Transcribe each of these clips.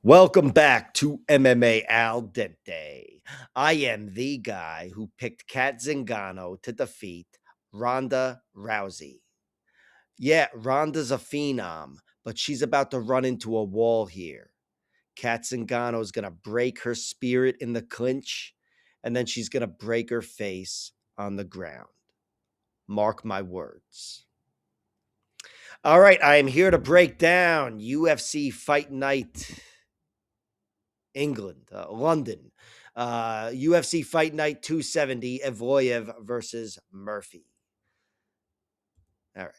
Welcome back to MMA Al Dente. I am the guy who picked Kat Zingano to defeat Ronda Rousey. Yeah, Ronda's a phenom, but she's about to run into a wall here. Kat Zingano is going to break her spirit in the clinch, and then she's going to break her face on the ground. Mark my words. All right, I am here to break down UFC Fight Night England, London. UFC Fight Night 270, Evloev versus Murphy. All right.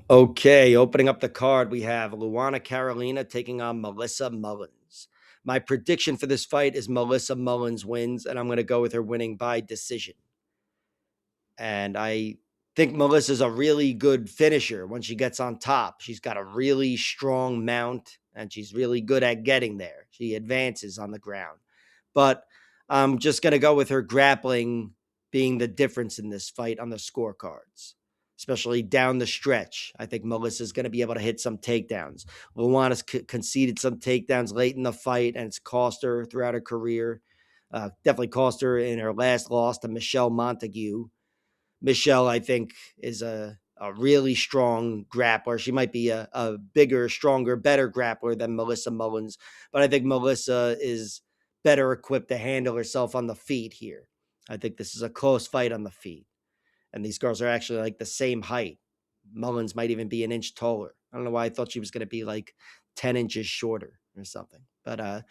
Okay, opening up the card, we have Luana Carolina taking on Melissa Mullins. My prediction for this fight is Melissa Mullins wins, and I'm going to go with her winning by decision. And I think Melissa's a really good finisher when she gets on top. She's got a really strong mount, and she's really good at getting there. She advances on the ground. But I'm just going to go with her grappling being the difference in this fight on the scorecards, especially down the stretch. I think Melissa's going to be able to hit some takedowns. Luana's conceded some takedowns late in the fight, and it's cost her throughout her career. Definitely cost her in her last loss to Michelle Montague. Michelle, I think, is a really strong grappler. She might be a bigger, stronger, better grappler than Melissa Mullins, but I think Melissa is better equipped to handle herself on the feet here. I think this is a close fight on the feet. And these girls are actually like the same height. Mullins might even be an inch taller. I don't know why I thought she was going to be like 10 inches shorter or something. But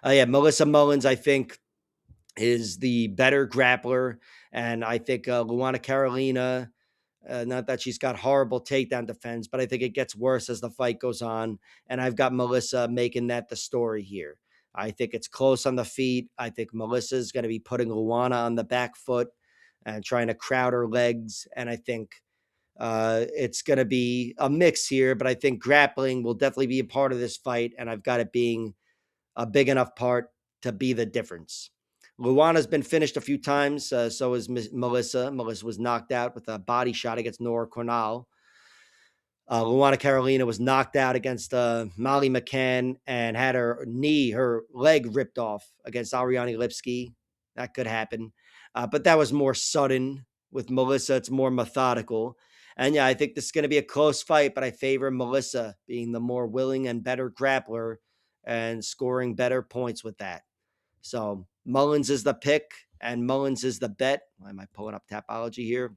yeah, Melissa Mullins, I think, is the better grappler. And I think Luana Carolina, not that she's got horrible takedown defense, but I think it gets worse as the fight goes on. And I've got Melissa making that the story here. I think it's close on the feet. I think Melissa's going to be putting Luana on the back foot and trying to crowd her legs. And I think it's going to be a mix here, but I think grappling will definitely be a part of this fight. And I've got it being a big enough part to be the difference. Luana's been finished a few times. So is Melissa. Melissa was knocked out with a body shot against Nora Cornell. Luana Carolina was knocked out against Molly McCann and had her leg ripped off against Ariane Lipski. That could happen. But that was more sudden. With Melissa, it's more methodical. And yeah, I think this is going to be a close fight, but I favor Melissa being the more willing and better grappler and scoring better points with that. So Mullins is the pick and Mullins is the bet. Why am I pulling up Tapology here?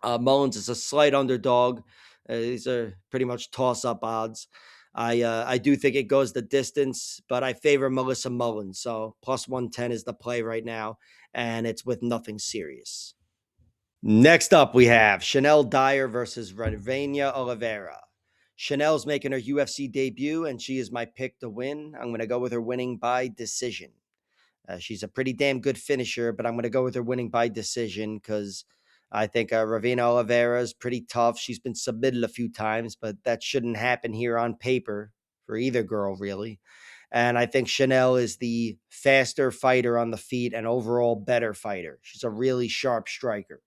Mullins is a slight underdog. These are pretty much toss-up odds. I do think it goes the distance, but I favor Melissa Mullins. So plus 110 is the play right now, and it's with nothing serious. Next up, we have Shanelle Dyer versus Ravena Oliveira. Shanelle's making her UFC debut, and she is my pick to win. I'm going to go with her winning by decision. She's a pretty damn good finisher, but I'm going to go with her winning by decision because I think Ravena Oliveira is pretty tough. She's been submitted a few times, but that shouldn't happen here on paper for either girl, really. And I think Shanelle is the faster fighter on the feet and overall better fighter. She's a really sharp striker.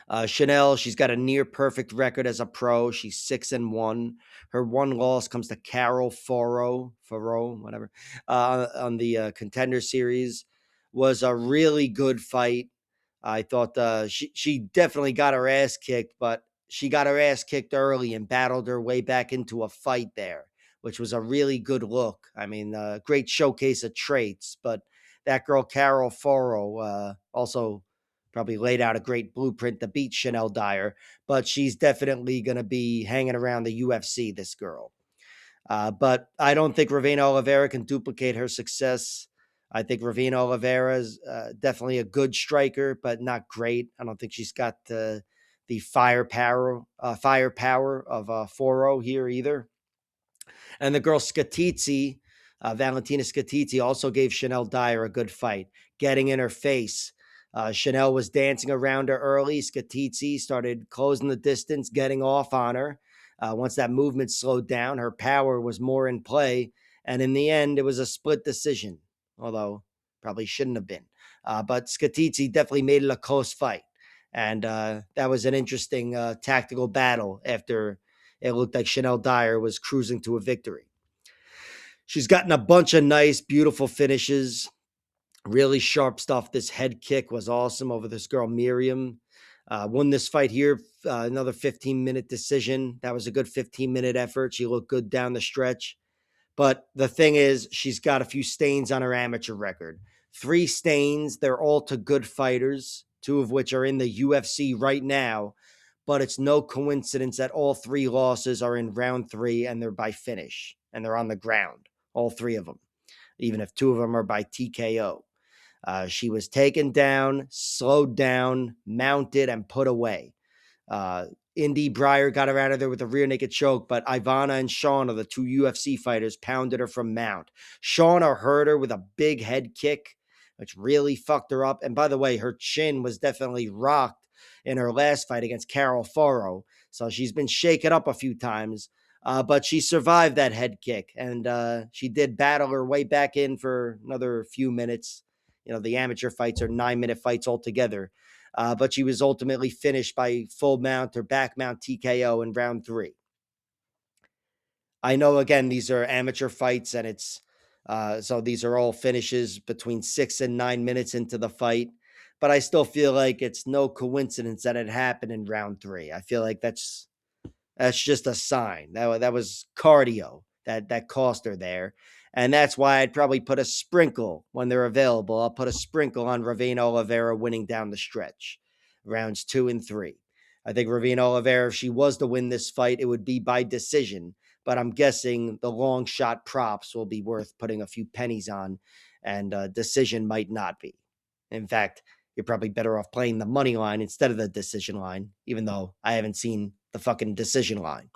Shanelle, she's got a near perfect record as a pro. She's 6-1. Her one loss comes to Carol Faro, whatever, on the Contender Series. Was a really good fight. I thought she definitely got her ass kicked, but she got her ass kicked early and battled her way back into a fight there, which was a really good look. I mean, great showcase of traits, but that girl Carol Faro also probably laid out a great blueprint to beat Shanelle Dyer, but she's definitely going to be hanging around the UFC, this girl. But I don't think Ravena Oliveira can duplicate her success. I think Ravena Oliveira is definitely a good striker, but not great. I don't think she's got the firepower of Foro here either. And the girl Skatitsi, Valentina Skatitsi, also gave Shanelle Dyer a good fight, getting in her face. Shanelle was dancing around her early. Skatitsi started closing the distance, getting off on her. Once that movement slowed down, her power was more in play. And in the end, it was a split decision, although probably shouldn't have been. But Skatitsi definitely made it a close fight. And that was an interesting tactical battle after it looked like Shanelle Dyer was cruising to a victory. She's gotten a bunch of nice, beautiful finishes, really sharp stuff. This head kick was awesome over this girl, Miriam. Won this fight here, another 15-minute decision. That was a good 15-minute effort. She looked good down the stretch. But the thing is, she's got a few stains on her amateur record. 3 stains. They're all to good fighters, 2 of which are in the UFC right now. But it's no coincidence that all 3 losses are in round 3 and they're by finish and they're on the ground, all 3 of them, even if 2 of them are by TKO. She was taken down, slowed down, mounted, and put away. Indy Breyer got her out of there with a rear naked choke, but Ivana and Shauna, the 2 UFC fighters, pounded her from mount. Shauna hurt her with a big head kick, which really fucked her up. And by the way, her chin was definitely rocked in her last fight against Carol Faro. So she's been shaken up a few times, but she survived that head kick. And she did battle her way back in for another few minutes. You know, the amateur fights are 9-minute fights altogether. But she was ultimately finished by full mount or back mount TKO in round 3. I know, again, these are amateur fights, and it's so these are all finishes between 6 and 9 minutes into the fight. But I still feel like it's no coincidence that it happened in round 3. I feel like that's just a sign. That was cardio that cost her there. And that's why I'd probably put a sprinkle when they're available. I'll put a sprinkle on Ravena Oliveira winning down the stretch, rounds 2 and 3. I think Ravena Oliveira, if she was to win this fight, it would be by decision. But I'm guessing the long shot props will be worth putting a few pennies on, and decision might not be. In fact, you're probably better off playing the money line instead of the decision line, even though I haven't seen the fucking decision line.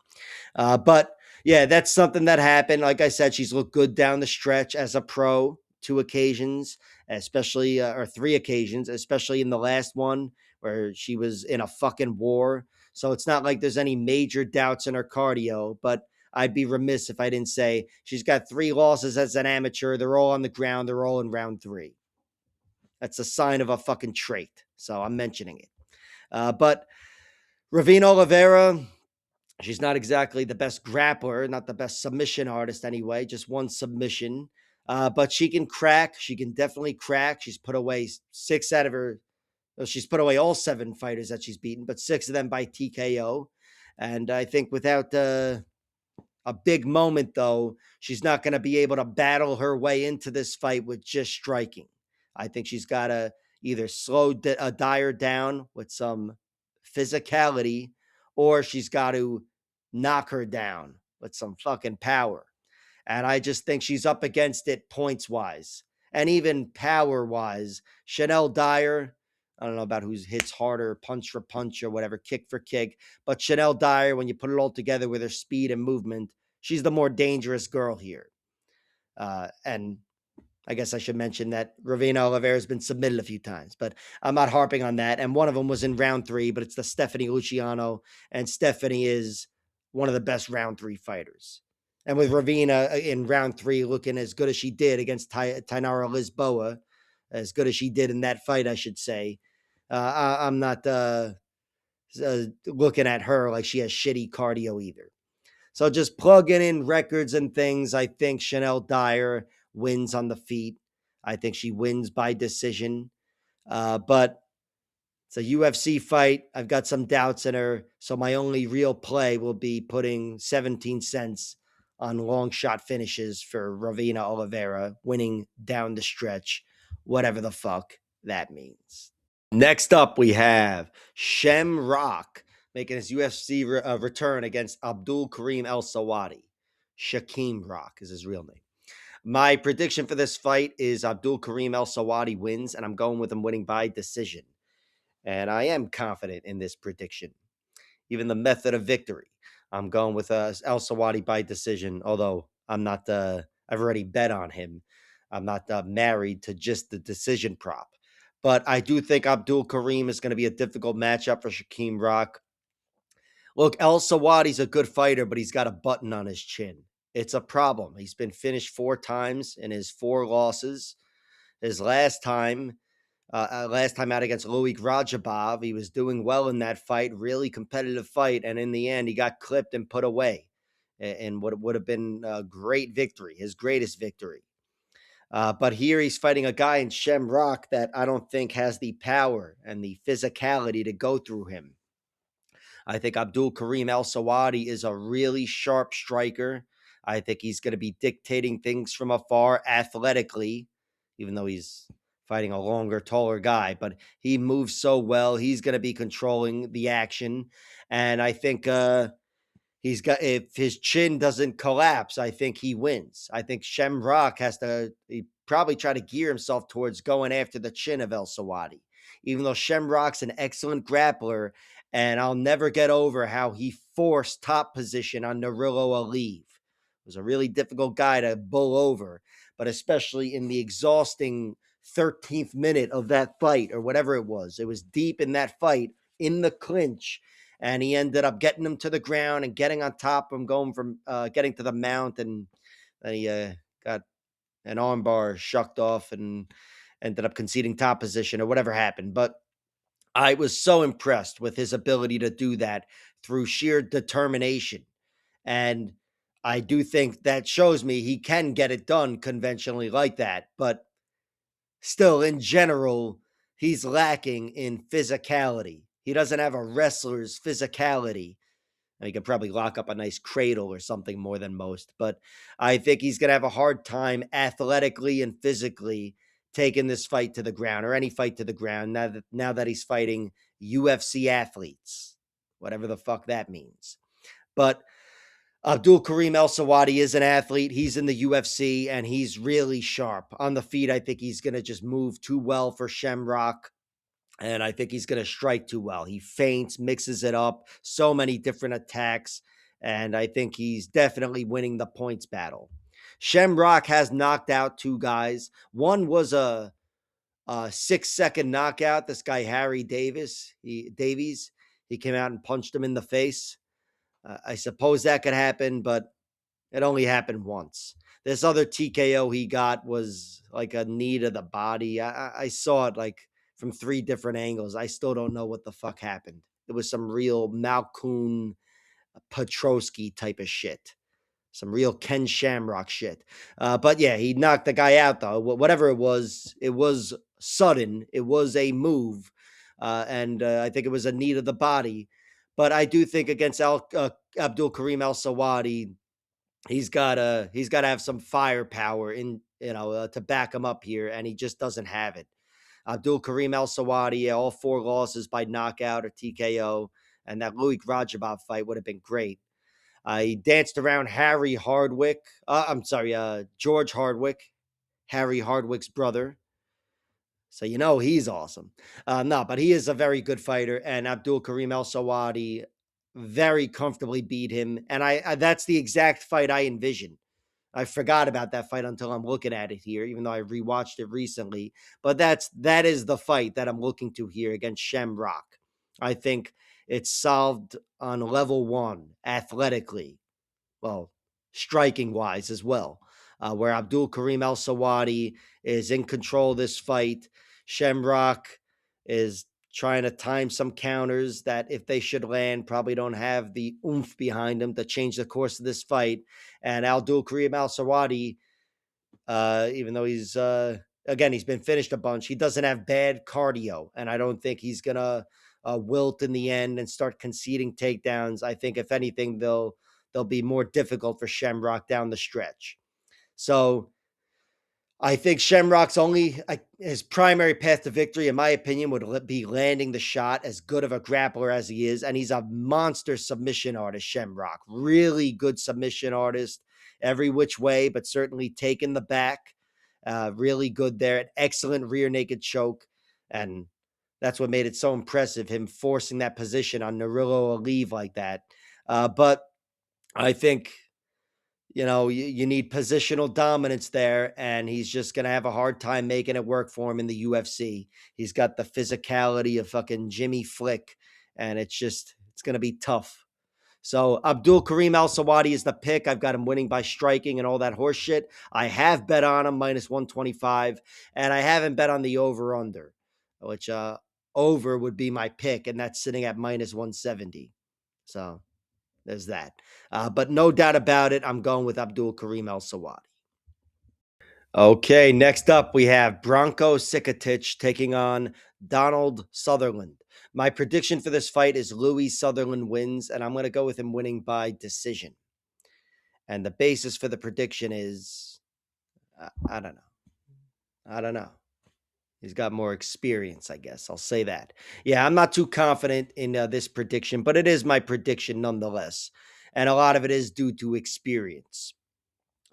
But yeah, that's something that happened. Like I said, she's looked good down the stretch as a pro, 2 occasions, especially, or 3 occasions, especially in the last one where she was in a fucking war. So it's not like there's any major doubts in her cardio, but I'd be remiss if I didn't say she's got 3 losses as an amateur. They're all on the ground. They're all in round 3. That's a sign of a fucking trait. So I'm mentioning it. But Ravena Oliveira, she's not exactly the best grappler, not the best submission artist anyway, just 1 submission. But she can crack. She can definitely crack. She's put away 6 out of her. Well, she's put away all 7 fighters that she's beaten, but 6 of them by TKO. And I think without a big moment, though, she's not going to be able to battle her way into this fight with just striking. I think she's got to either slow Dyer down with some physicality, or she's got to knock her down with some fucking power. And I just think she's up against it points wise and even power wise. Shanelle Dyer, I don't know about who hits harder, punch for punch or whatever, kick for kick. But Shanelle Dyer, when you put it all together with her speed and movement, she's the more dangerous girl here. And I guess I should mention that Ravena Oliveira has been submitted a few times, but I'm not harping on that. And one of them was in round 3, but it's the Stephanie Luciano. And Stephanie is one of the best round 3 fighters. And with Ravena in round 3 looking as good as she did against Tainara Lisboa, as good as she did in that fight, I should say, I'm not looking at her like she has shitty cardio either. So just plugging in records and things, I think Shanelle Dyer wins on the feet. I think she wins by decision. But it's a UFC fight. I've got some doubts in her. So my only real play will be putting 17 cents on long shot finishes for Ravena Oliveira, winning down the stretch, whatever the fuck that means. Next up, we have Shamrock making his UFC return against Abdul Kareem Al-Sewady. Shaqueme Rock is his real name. My prediction for this fight is Abdul Kareem Al-Sewady wins, and I'm going with him winning by decision. And I am confident in this prediction. Even the method of victory, I'm going with Al-Sewady by decision, although I'm not, I've already bet on him. I'm not married to just the decision prop. But I do think Abdul Kareem is going to be a difficult matchup for Shaqueme Rock. Look, Al-Sewady's a good fighter, but he's got a button on his chin. It's a problem. He's been finished 4 times in his 4 losses. His last time out against Louie Grajabov, he was doing well in that fight, really competitive fight, and in the end, he got clipped and put away. in what would have been a great victory, his greatest victory. But here he's fighting a guy in Shamrock that I don't think has the power and the physicality to go through him. I think Abdul Kareem Al-Sewady is a really sharp striker. I think he's going to be dictating things from afar athletically, even though he's fighting a longer, taller guy. But he moves so well. He's going to be controlling the action. And I think he's got, if his chin doesn't collapse, I think he wins. I think Shamrock has to probably try to gear himself towards going after the chin of Al-Sewady. Even though Shamrock's an excellent grappler, and I'll never get over how he forced top position on Narillo Aliv. It was a really difficult guy to bull over, but especially in the exhausting 13th minute of that fight, or whatever it was deep in that fight, in the clinch, and he ended up getting him to the ground and getting on top of him, going from getting to the mount, and then he got an armbar shucked off and ended up conceding top position or whatever happened. But I was so impressed with his ability to do that through sheer determination. And I do think that shows me he can get it done conventionally like that. But still, in general, he's lacking in physicality. He doesn't have a wrestler's physicality. He could probably lock up a nice cradle or something more than most, but I think he's going to have a hard time athletically and physically taking this fight to the ground, or any fight to the ground, now that he's fighting UFC athletes, whatever the fuck that means. But Abdul Kareem Al-Sewady is an athlete. He's in the UFC, and he's really sharp. On the feet, I think he's going to just move too well for Shamrock. And I think he's going to strike too well. He feints, mixes it up, so many different attacks. And I think he's definitely winning the points battle. Shamrock has knocked out two guys. One was a 6-second knockout. This guy, Harry Davies, he came out and punched him in the face. I suppose that could happen, but it only happened once. This other TKO he got was like a knee to the body. I saw it like from 3 different angles. I still don't know what the fuck happened. It was some real Malkoun Petrosky type of shit. Some real Ken Shamrock shit. But yeah, he knocked the guy out though. Whatever it was sudden. It was a move. And I think it was a knee to the body. But I do think against Abdul Kareem Al-Sewady, he's gotta have some firepower in to back him up here, and he just doesn't have it. Abdul Kareem Al-Sewady, all 4 losses by knockout or TKO, and that Louie Grajabov fight would have been great. He danced around Harry Hardwick. George Hardwick, Harry Hardwick's brother. So he's awesome. No, but he is a very good fighter, and Abdul Kareem Al-Sewady very comfortably beat him. And I that's the exact fight I envisioned. I forgot about that fight until I'm looking at it here, even though I rewatched it recently. But that is the fight that I'm looking to here against Shamrock. I think it's solved on level 1 athletically, well, striking wise as well, where Abdul Kareem Al-Sewady is in control of this fight. Shamrock is trying to time some counters that, if they should land, probably don't have the oomph behind them to change the course of this fight. And Abdul Kareem Al-Sewady, even though he's been finished a bunch, he doesn't have bad cardio, and I don't think he's gonna wilt in the end and start conceding takedowns. I think if anything, they'll be more difficult for Shamrock down the stretch. So I think Shamrock's his primary path to victory, in my opinion, would be landing the shot, as good of a grappler as he is. And he's a monster submission artist, Shamrock. Really good submission artist, every which way, but certainly taking the back. Really good there. An excellent rear naked choke. And that's what made it so impressive, him forcing that position on Narillo Aliv like that. But I think you need positional dominance there, and he's just going to have a hard time making it work for him in the UFC. He's got the physicality of fucking Jimmy Flick, and it's going to be tough. So Abdul Kareem Al-Sewady is the pick. I've got him winning by striking and all that horse shit. I have bet on him minus 125, and I haven't bet on the over-under, which over would be my pick, and that's sitting at minus 170. So There's that. But no doubt about it, I'm going with Abdul Kareem Al-Sewady. Okay, next up we have Branko Sikatic taking on Donald Sutherland. My prediction for this fight is Louie Sutherland wins, and I'm going to go with him winning by decision. And the basis for the prediction is I don't know. I don't know. He's got more experience, I guess. I'll say that. Yeah, I'm not too confident in this prediction, but it is my prediction nonetheless. And a lot of it is due to experience.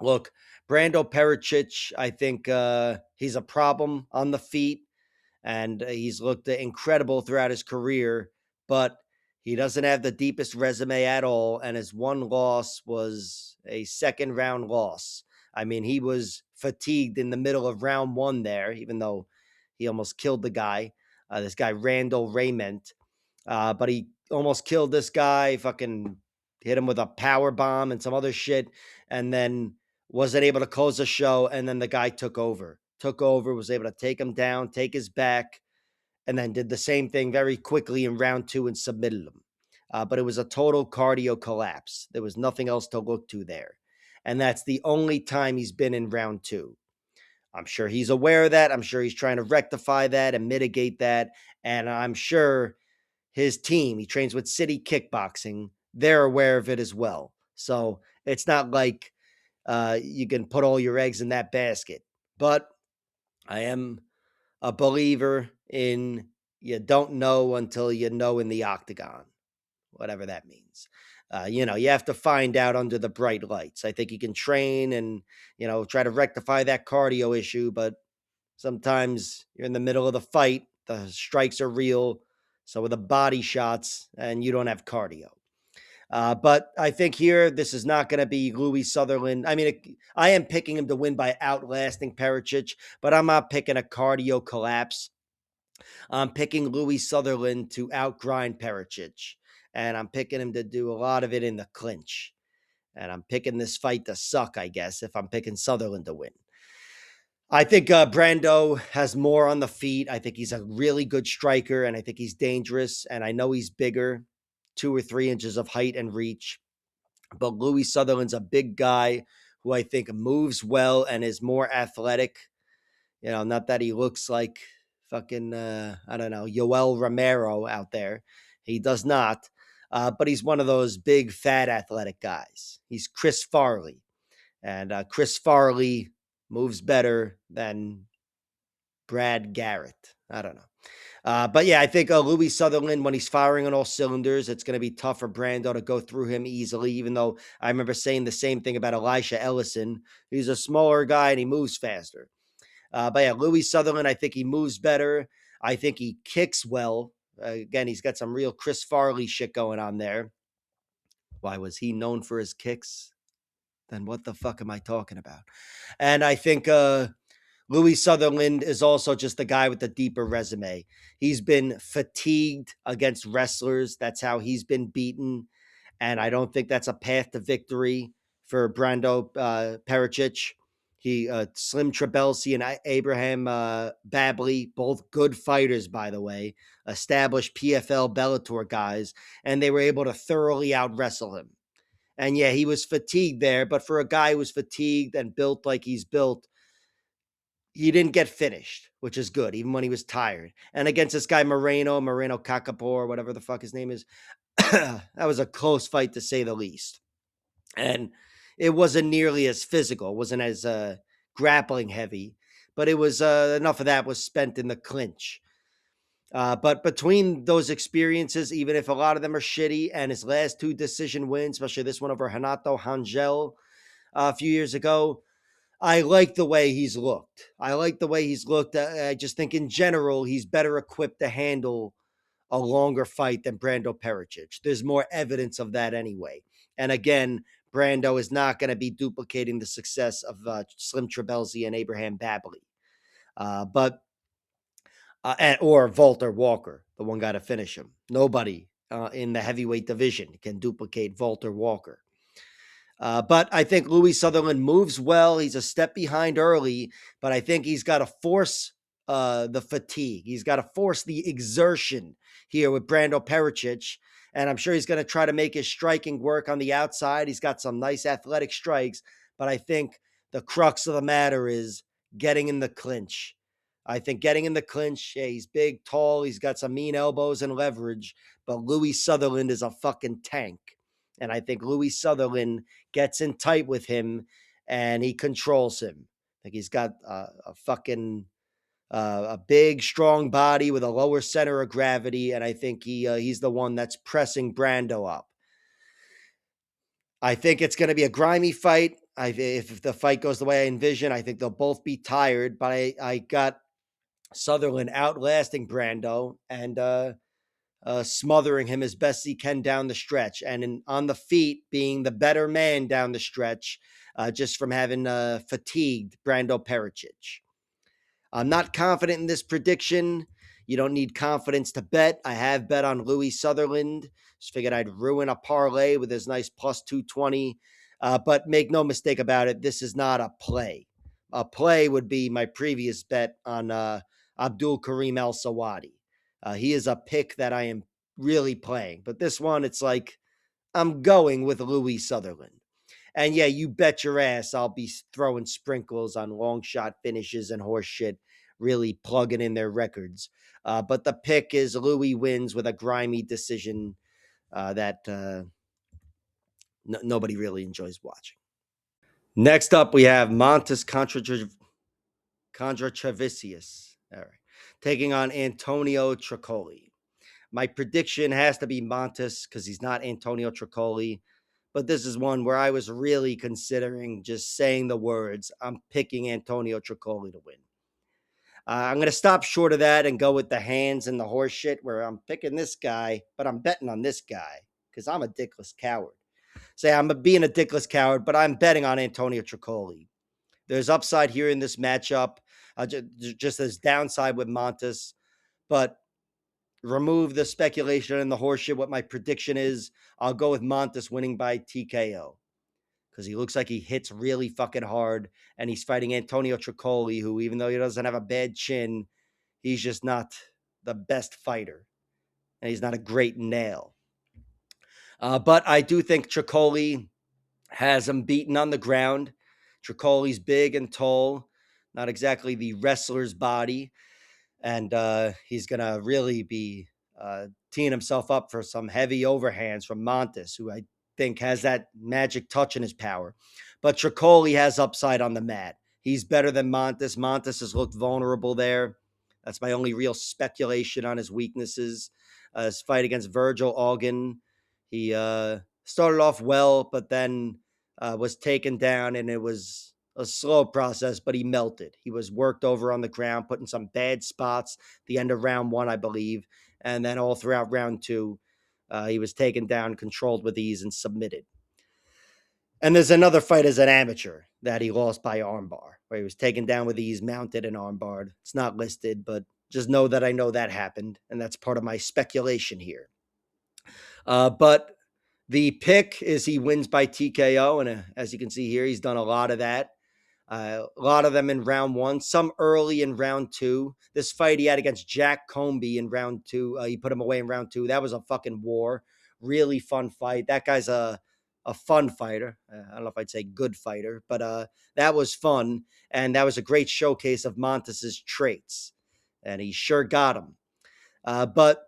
Look, Brando Pericic, I think he's a problem on the feet, and he's looked incredible throughout his career, but he doesn't have the deepest resume at all, and his one loss was a second round loss. I mean, he was fatigued in the middle of round one there, even though he almost killed the guy, this guy Randall Raymond, but he almost killed this guy, fucking hit him with a power bomb and some other shit, and then wasn't able to close the show, and then the guy took over, was able to take him down, take his back, and then did the same thing very quickly in round two and submitted him. But it was a total cardio collapse. There was nothing else to look to there. And that's the only time he's been in round two. I'm sure he's aware of that. I'm sure he's trying to rectify that and mitigate that. And I'm sure his team, he trains with City Kickboxing, they're aware of it as well. So it's not like you can put all your eggs in that basket. But I am a believer in you don't know until you know in the octagon, whatever that means. You have to find out under the bright lights. I think you can train and, try to rectify that cardio issue, but sometimes you're in the middle of the fight, the strikes are real, so with the body shots, and you don't have cardio. But I think here, this is not going to be Louie Sutherland. I mean, I am picking him to win by outlasting Pericic, but I'm not picking a cardio collapse. I'm picking Louie Sutherland to outgrind Pericic, and I'm picking him to do a lot of it in the clinch. And I'm picking this fight to suck, I guess, if I'm picking Sutherland to win. I think Brando has more on the feet. I think he's a really good striker, and I think he's dangerous. And I know he's bigger, 2 or 3 inches of height and reach. But Louie Sutherland's a big guy who I think moves well and is more athletic. Not that he looks like fucking, I don't know, Yoel Romero out there. He does not. But he's one of those big, fat, athletic guys. He's Chris Farley. And Chris Farley moves better than Brad Garrett. I don't know. But yeah, I think Louie Sutherland, when he's firing on all cylinders, it's going to be tough for Brando to go through him easily, even though I remember saying the same thing about Elisha Ellison. He's a smaller guy and he moves faster. But yeah, Louie Sutherland, I think he moves better. I think he kicks well. Again, he's got some real Chris Farley shit going on there. Why was he known for his kicks? Then what the fuck am I talking about? And I think Louie Sutherland is also just the guy with the deeper resume. He's been fatigued against wrestlers. That's how he's been beaten. And I don't think that's a path to victory for Brando Pericic. Slim Trebelsi and Abraham Babley, both good fighters, by the way, established PFL Bellator guys, and they were able to thoroughly out-wrestle him. And yeah, he was fatigued there, but for a guy who was fatigued and built like he's built, he didn't get finished, which is good, even when he was tired. And against this guy Moreno Kakapor, whatever the fuck his name is, that was a close fight to say the least. And it wasn't nearly as physical. It wasn't as grappling heavy, but it was enough of that was spent in the clinch. But between those experiences, even if a lot of them are shitty, and his last 2 decision wins, especially this one over Renato Rangel a few years ago, I like the way he's looked. I just think in general, he's better equipped to handle a longer fight than Brando Pericic. There's more evidence of that anyway. And again, Brando is not going to be duplicating the success of Slim Trebelsi and Abraham Babley. Or Walter Walker, the one guy to finish him. Nobody in the heavyweight division can duplicate Walter Walker. But I think Louie Sutherland moves well. He's a step behind early, but I think he's got to force the fatigue. He's got to force the exertion here with Brando Pericic. And I'm sure he's going to try to make his striking work on the outside. He's got some nice athletic strikes, but I think the crux of the matter is getting in the clinch. I think getting in the clinch, yeah, he's big, tall, he's got some mean elbows and leverage, but Louie Sutherland is a fucking tank. And I think Louie Sutherland gets in tight with him and he controls him. I think he's got a fucking a big, strong body with a lower center of gravity, and I think he's the one that's pressing Brando up. I think it's going to be a grimy fight. If the fight goes the way I envision, I think they'll both be tired, but I got Sutherland outlasting Brando and smothering him as best he can down the stretch, and on the feet being the better man down the stretch, just from having fatigued Brando Pericic. I'm not confident in this prediction. You don't need confidence to bet. I have bet on Louie Sutherland. Just figured I'd ruin a parlay with his nice plus 220. But make no mistake about it, this is not a play. A play would be my previous bet on Abdul Kareem Al-Sewady. He is a pick that I am really playing. But this one, it's like I'm going with Louie Sutherland. And yeah, you bet your ass I'll be throwing sprinkles on long shot finishes and horse shit, really plugging in their records. But the pick is Louie wins with a grimy decision that nobody really enjoys watching. Next up, we have Mantas Kondratavicius. All right. Taking on Antonio Trocoli. My prediction has to be Mantas because he's not Antonio Trocoli. But this is one where I was really considering just saying the words. I'm picking Antonio Trocoli to win. I'm going to stop short of that and go with the hands and the horse shit where I'm picking this guy, but I'm betting on this guy because I'm a dickless coward. Say I'm being a dickless coward, but I'm betting on Antonio Trocoli. There's upside here in this matchup, just as downside with Mantas, but remove the speculation and the horseshit. What my prediction is, I'll go with Mantas winning by TKO because he looks like he hits really fucking hard, and he's fighting Antonio Trocoli, who, even though he doesn't have a bad chin, he's just not the best fighter, and he's not a great nail. But I do think Trocoli has him beaten on the ground. Trocoli's big and tall, not exactly the wrestler's body, and he's going to really be teeing himself up for some heavy overhands from Mantas, who I think has that magic touch in his power. But Trocoli has upside on the mat. He's better than Mantas. Mantas has looked vulnerable there. That's my only real speculation on his weaknesses. His fight against Virgil Augen, he started off well, but then was taken down, and it was a slow process, but he melted. He was worked over on the ground, put in some bad spots the end of round one, I believe. And then all throughout round two, he was taken down, controlled with ease, and submitted. And there's another fight as an amateur that he lost by armbar, where he was taken down with ease, mounted, and armbarred. It's not listed, but just know that I know that happened, and that's part of my speculation here. But the pick is he wins by TKO, and as you can see here, he's done a lot of that. A lot of them in round one, some early in round two. This fight he had against Jack Comby in round two, he put him away in round two. That was a fucking war. Really fun fight. That guy's a fun fighter. I don't know if I'd say good fighter, but that was fun. And that was a great showcase of Mantas's traits. And he sure got him. But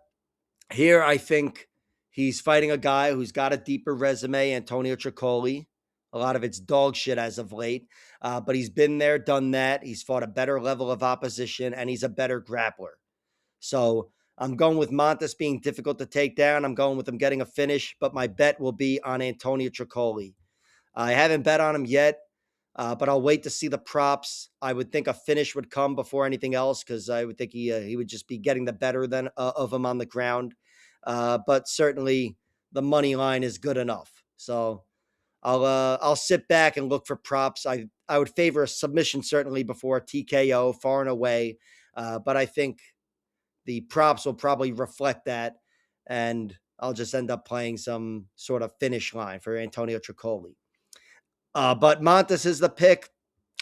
here I think he's fighting a guy who's got a deeper resume, Antonio Trocoli. A lot of it's dog shit as of late. But he's been there, done that. He's fought a better level of opposition, and he's a better grappler. So I'm going with Mantas being difficult to take down. I'm going with him getting a finish, but my bet will be on Antonio Trocoli. I haven't bet on him yet, but I'll wait to see the props. I would think a finish would come before anything else because I would think he would just be getting the better of him on the ground. But certainly the money line is good enough. So I'll sit back and look for props. I would favor a submission certainly before a TKO, far and away. But I think the props will probably reflect that, and I'll just end up playing some sort of finish line for Antonio Trocoli. But Mantas is the pick.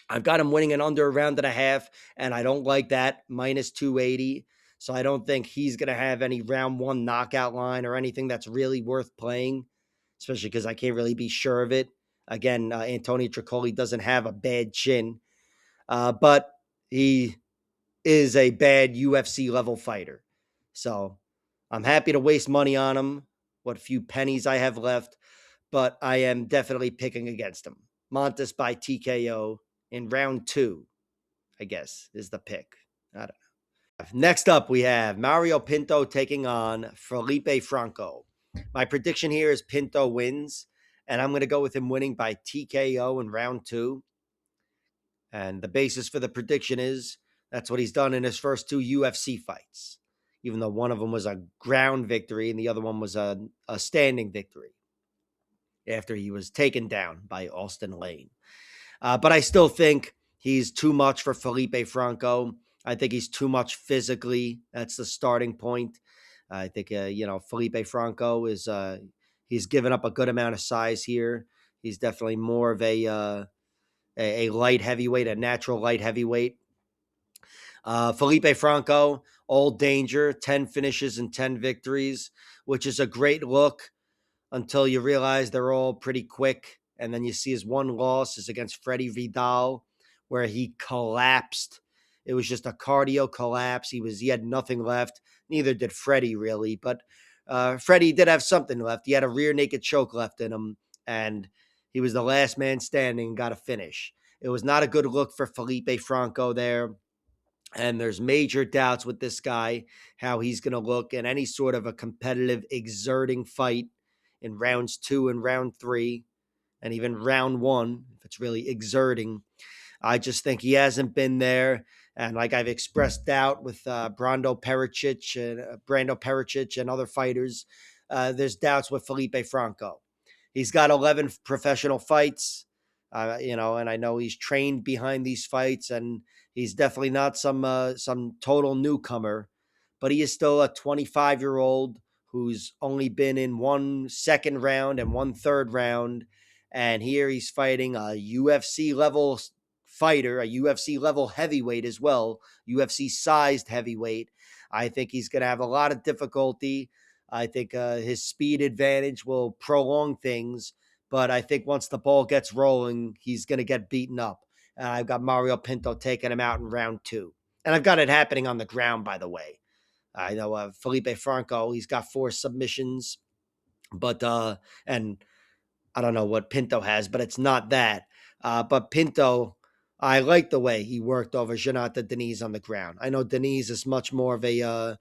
I've got him winning in under a round and a half, and I don't like that. Minus 280. So I don't think he's going to have any round one knockout line or anything that's really worth playing, especially because I can't really be sure of it. Again, Antonio Trocoli doesn't have a bad chin, but he is a bad UFC level fighter. So I'm happy to waste money on him, what few pennies I have left, but I am definitely picking against him. Mantas by TKO in round 2, I guess, is the pick. I don't know. Next up, we have Mario Pinto taking on Felipe Franco. My prediction here is Pinto wins, and I'm going to go with him winning by TKO in round 2. And the basis for the prediction is that's what he's done in his first 2 UFC fights, even though one of them was a ground victory and the other one was a standing victory after he was taken down by Austen Lane. But I still think he's too much for Felipe Franco. I think he's too much physically. That's the starting point. I think, Felipe Franco is he's given up a good amount of size here. He's definitely more of a light heavyweight, a natural light heavyweight. Felipe Franco, all danger, 10 finishes and 10 victories, which is a great look until you realize they're all pretty quick. And then you see his one loss is against Freddie Vidal, where he collapsed. It was just a cardio collapse. He had nothing left. Neither did Freddie, really. But Freddie did have something left. He had a rear naked choke left in him, and he was the last man standing and got a finish. It was not a good look for Felipe Franco there. And there's major doubts with this guy, how he's going to look in any sort of a competitive, exerting fight in rounds 2 and round 3, and even round 1, if it's really exerting. I just think he hasn't been there. And like I've expressed doubt with Brando Pericic and other fighters, there's doubts with Felipe Franco. He's got 11 professional fights, and I know he's trained behind these fights, and he's definitely not some total newcomer, but he is still a 25-year-old who's only been in 1 second round and 1 third round, and here he's fighting a UFC level fighter, a UFC level heavyweight as well, UFC sized heavyweight. I think he's going to have a lot of difficulty. I think his speed advantage will prolong things, but I think once the ball gets rolling, he's going to get beaten up. I've got Mario Pinto taking him out in round 2. And I've got it happening on the ground, by the way. I know Felipe Franco, he's got 4 submissions, but, and I don't know what Pinto has, but it's not that. But Pinto, I like the way he worked over Jonathan Denise on the ground. I know Denise is much more of a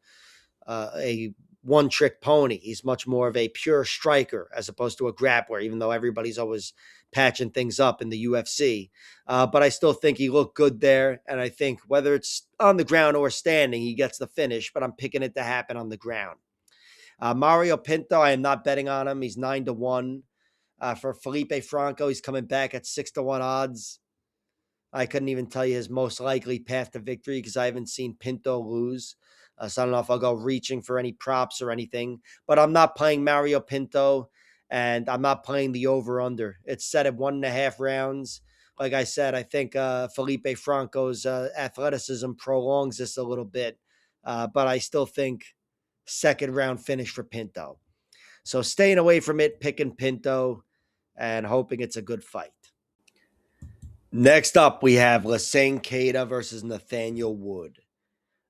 one-trick pony. He's much more of a pure striker as opposed to a grappler, even though everybody's always patching things up in the UFC. But I still think he looked good there, and I think whether it's on the ground or standing, he gets the finish, but I'm picking it to happen on the ground. Mario Pinto, I am not betting on him. He's 9-1. For Felipe Franco, he's coming back at 6-1 odds. I couldn't even tell you his most likely path to victory because I haven't seen Pinto lose. So I don't know if I'll go reaching for any props or anything. But I'm not playing Mario Pinto, and I'm not playing the over-under. It's set at 1.5 rounds. Like I said, I think Felipe Franco's athleticism prolongs this a little bit. But I still think second round finish for Pinto. So staying away from it, picking Pinto, and hoping it's a good fight. Next up, we have Losene Keita versus Nathaniel Wood.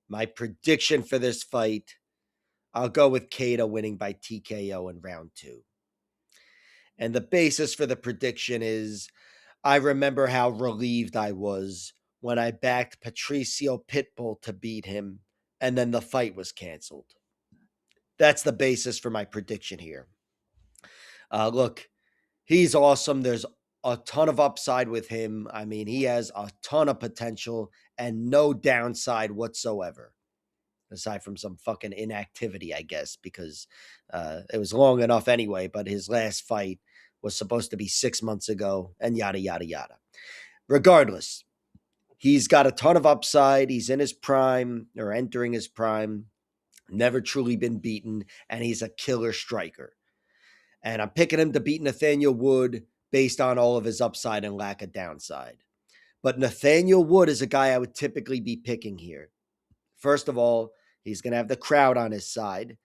My prediction for this fight, I'll go with Keita winning by TKO in round 2. And the basis for the prediction is I remember how relieved I was when I backed Patricio Pitbull to beat him, and then the fight was canceled. That's the basis for my prediction here. Look, he's awesome. There's a ton of upside with him. I mean, he has a ton of potential and no downside whatsoever, aside from some fucking inactivity, I guess, because it was long enough anyway, but his last fight was supposed to be 6 months ago and yada, yada, yada. Regardless, he's got a ton of upside. He's in his prime or entering his prime, never truly been beaten, and he's a killer striker. And I'm picking him to beat Nathaniel Wood based on all of his upside and lack of downside. But Nathaniel Wood is a guy I would typically be picking here. First of all, He's going to have the crowd on his side.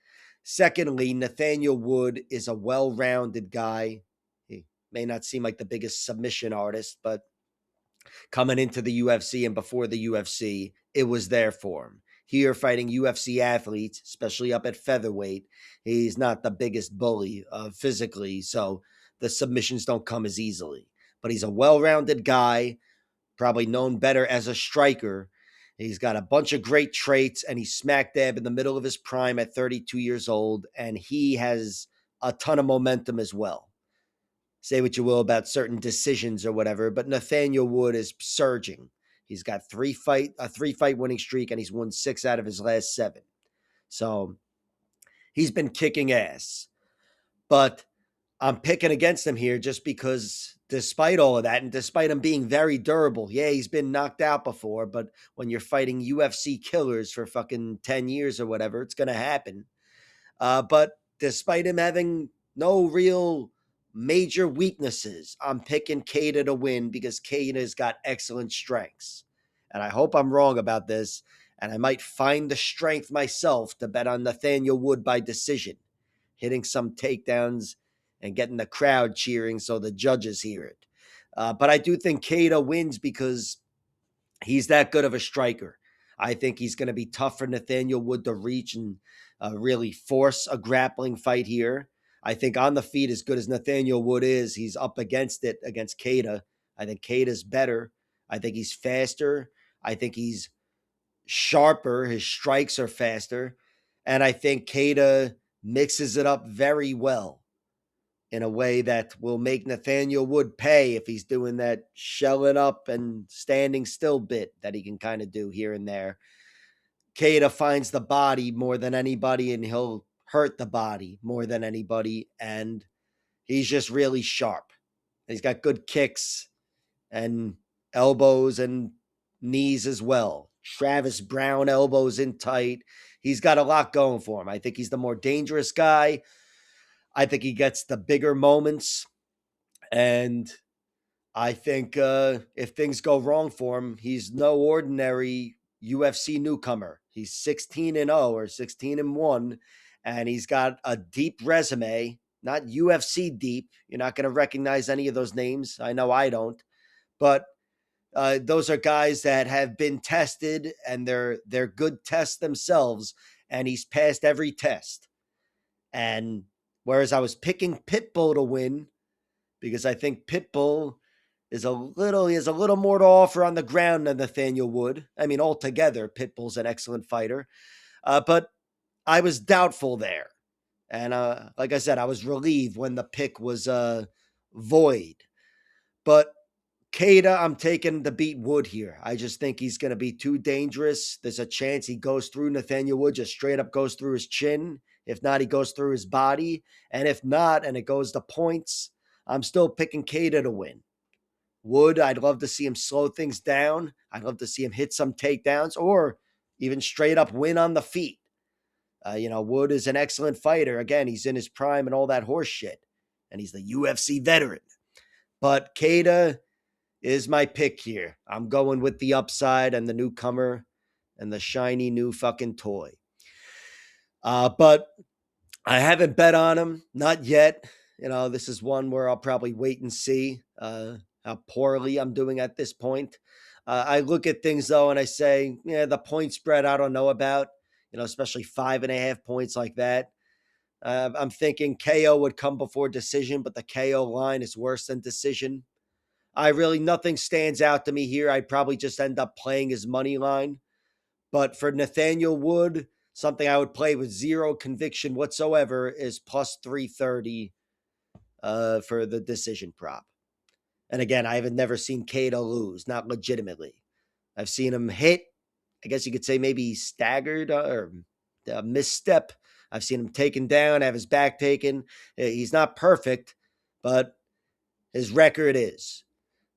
Secondly, Nathaniel Wood is a well-rounded guy. He may not seem like the biggest submission artist, but coming into the UFC and before the UFC, it was there for him. Here, fighting UFC athletes, especially up at featherweight, he's not the biggest bully physically, so the submissions don't come as easily. But he's a well-rounded guy, probably known better as a striker. He's got a bunch of great traits, and he's smack dab in the middle of his prime at 32 years old, and he has a ton of momentum as well. Say what you will about certain decisions or whatever, but Nathaniel Wood is surging. He's got a 3-fight winning streak, and he's won 6 out of his last 7. So he's been kicking ass. But I'm picking against him here just because despite all of that, and despite him being very durable, yeah, he's been knocked out before, but when you're fighting UFC killers for fucking 10 years or whatever, it's going to happen. But despite him having no real major weaknesses, I'm picking Keita to win because Keita's got excellent strengths. And I hope I'm wrong about this, and I might find the strength myself to bet on Nathaniel Wood by decision, hitting some takedowns and getting the crowd cheering so the judges hear it. But I do think Keita wins because he's that good of a striker. I think he's going to be tough for Nathaniel Wood to reach and really force a grappling fight here. I think on the feet, as good as Nathaniel Wood is, he's up against it against Keita. I think Keita's better. I think he's faster. I think he's sharper. His strikes are faster. And I think Keita mixes it up very well in a way that will make Nathaniel Wood pay if he's doing that shelling up and standing still bit that he can kind of do here and there. Keita finds the body more than anybody, and he'll hurt the body more than anybody, and he's just really sharp. He's got good kicks and elbows and knees as well. Travis Brown elbows in tight. He's got a lot going for him. I think he's the more dangerous guy. I think he gets the bigger moments. And I think if things go wrong for him, he's no ordinary UFC newcomer. He's 16-0 or 16-1, and he's got a deep resume, not UFC deep. You're not going to recognize any of those names. I know I don't. But those are guys that have been tested, and they're good tests themselves, and he's passed every test. And whereas I was picking Pitbull to win, because I think Pitbull he has a little more to offer on the ground than Nathaniel Wood. I mean, altogether, Pitbull's an excellent fighter. But I was doubtful there. And like I said, I was relieved when the pick was void. But Keita, I'm taking to beat Wood here. I just think he's going to be too dangerous. There's a chance he goes through Nathaniel Wood, just straight up goes through his chin. If not, he goes through his body. And if not, and it goes to points, I'm still picking Keita to win. Wood, I'd love to see him slow things down. I'd love to see him hit some takedowns or even straight up win on the feet. Wood is an excellent fighter. Again, he's in his prime and all that horse shit. And he's the UFC veteran. But Keita is my pick here. I'm going with the upside and the newcomer and the shiny new fucking toy. But I haven't bet on him, not yet. This is one where I'll probably wait and see how poorly I'm doing at this point. I look at things though, and I say, yeah, the point spread I don't know about. Especially 5.5 points like that. I'm thinking KO would come before decision, but the KO line is worse than decision. Nothing stands out to me here. I'd probably just end up playing his money line. But for Nathaniel Wood, something I would play with zero conviction whatsoever is plus 330 for the decision prop. And again, I have never seen Keita lose, not legitimately. I've seen him hit. I guess you could say maybe he staggered or a misstep. I've seen him taken down, have his back taken. He's not perfect, but his record is.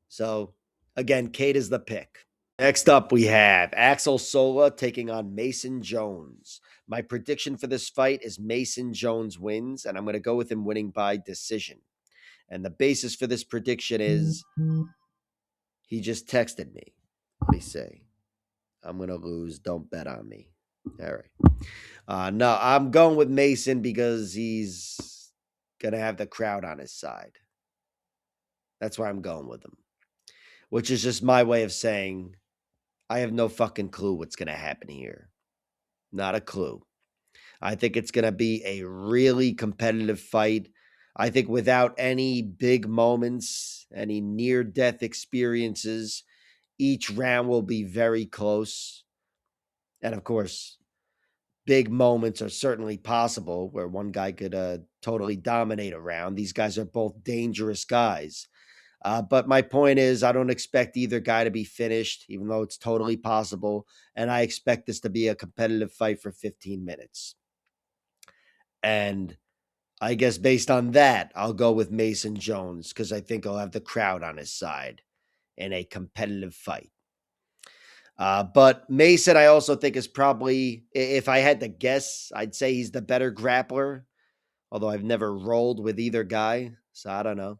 So, again, Keita's the pick. Next up, we have Axel Sola taking on Mason Jones. My prediction for this fight is Mason Jones wins, and I'm going to go with him winning by decision. And the basis for this prediction is he just texted me. What did he say? I'm going to lose. Don't bet on me. All right. No, I'm going with Mason because he's gonna have the crowd on his side. That's why I'm going with him. Which is just my way of saying I have no fucking clue what's gonna happen here. Not a clue. I think it's gonna be a really competitive fight. I think without any big moments, any near death experiences, each round will be very close. And of course, big moments are certainly possible where one guy could totally dominate a round. These guys are both dangerous guys. But my point is, I don't expect either guy to be finished, even though it's totally possible. And I expect this to be a competitive fight for 15 minutes. And I guess based on that, I'll go with Mason Jones because I think he'll have the crowd on his side in a competitive fight. But Mason, I also think is probably, if I had to guess, I'd say he's the better grappler. Although I've never rolled with either guy, so I don't know.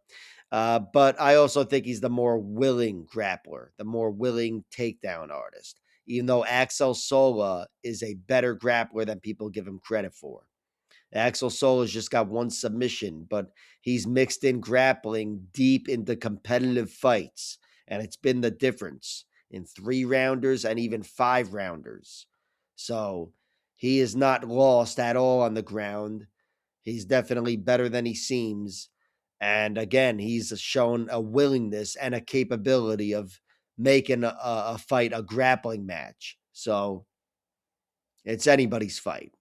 But I also think he's the more willing grappler, the more willing takedown artist. Even though Axel Sola is a better grappler than people give him credit for. Axel Sola's just got one submission, but he's mixed in grappling deep into competitive fights, and it's been the difference in 3 rounders and even 5 rounders. So he is not lost at all on the ground. He's definitely better than he seems. And again, he's shown a willingness and a capability of making a fight a grappling match. So it's anybody's fight.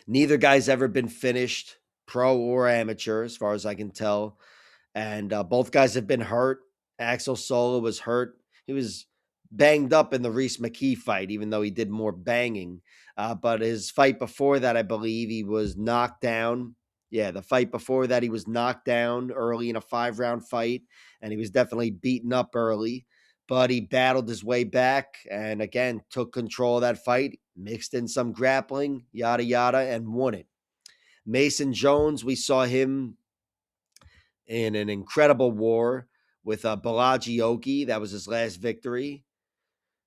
Neither guy's ever been finished, pro or amateur, as far as I can tell. And both guys have been hurt. Axel Sola was hurt. He was banged up in the Rhys McKee fight, even though he did more banging. But his fight before that, I believe he was knocked down. Yeah, the fight before that, he was knocked down early in a 5 round fight, and he was definitely beaten up early. But he battled his way back and again took control of that fight, mixed in some grappling, yada, yada, and won it. Mason Jones, we saw him in an incredible war with Baraniewski. That was his last victory.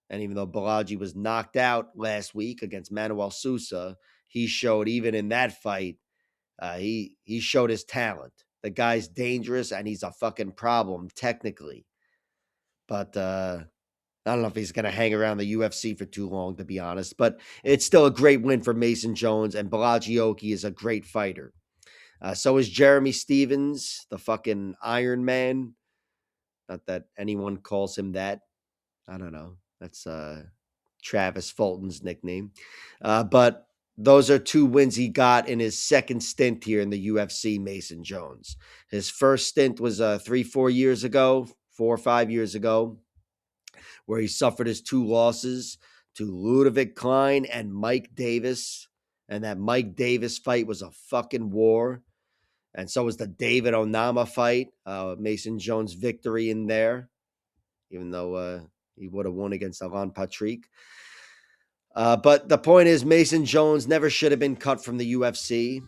And even though Balaji was knocked out last week against Manuel Sousa, he showed even in that fight, he showed his talent. The guy's dangerous and he's a fucking problem technically. But I don't know if he's going to hang around the UFC for too long, to be honest. But it's still a great win for Mason Jones, and Baraniewski is a great fighter. So is Jeremy Stevens, the fucking Iron Man. Not that anyone calls him that. I don't know. That's Travis Fulton's nickname. But those are 2 wins he got in his second stint here in the UFC, Mason Jones. His first stint was 4 years ago, 4 or 5 years ago, where he suffered his 2 losses to Ludovic Klein and Mike Davis. And that Mike Davis fight was a fucking war. And so was the David Onama fight. Mason Jones' victory in there, even though he would have won against Alan Patrick. But the point is, Mason Jones never should have been cut from the UFC.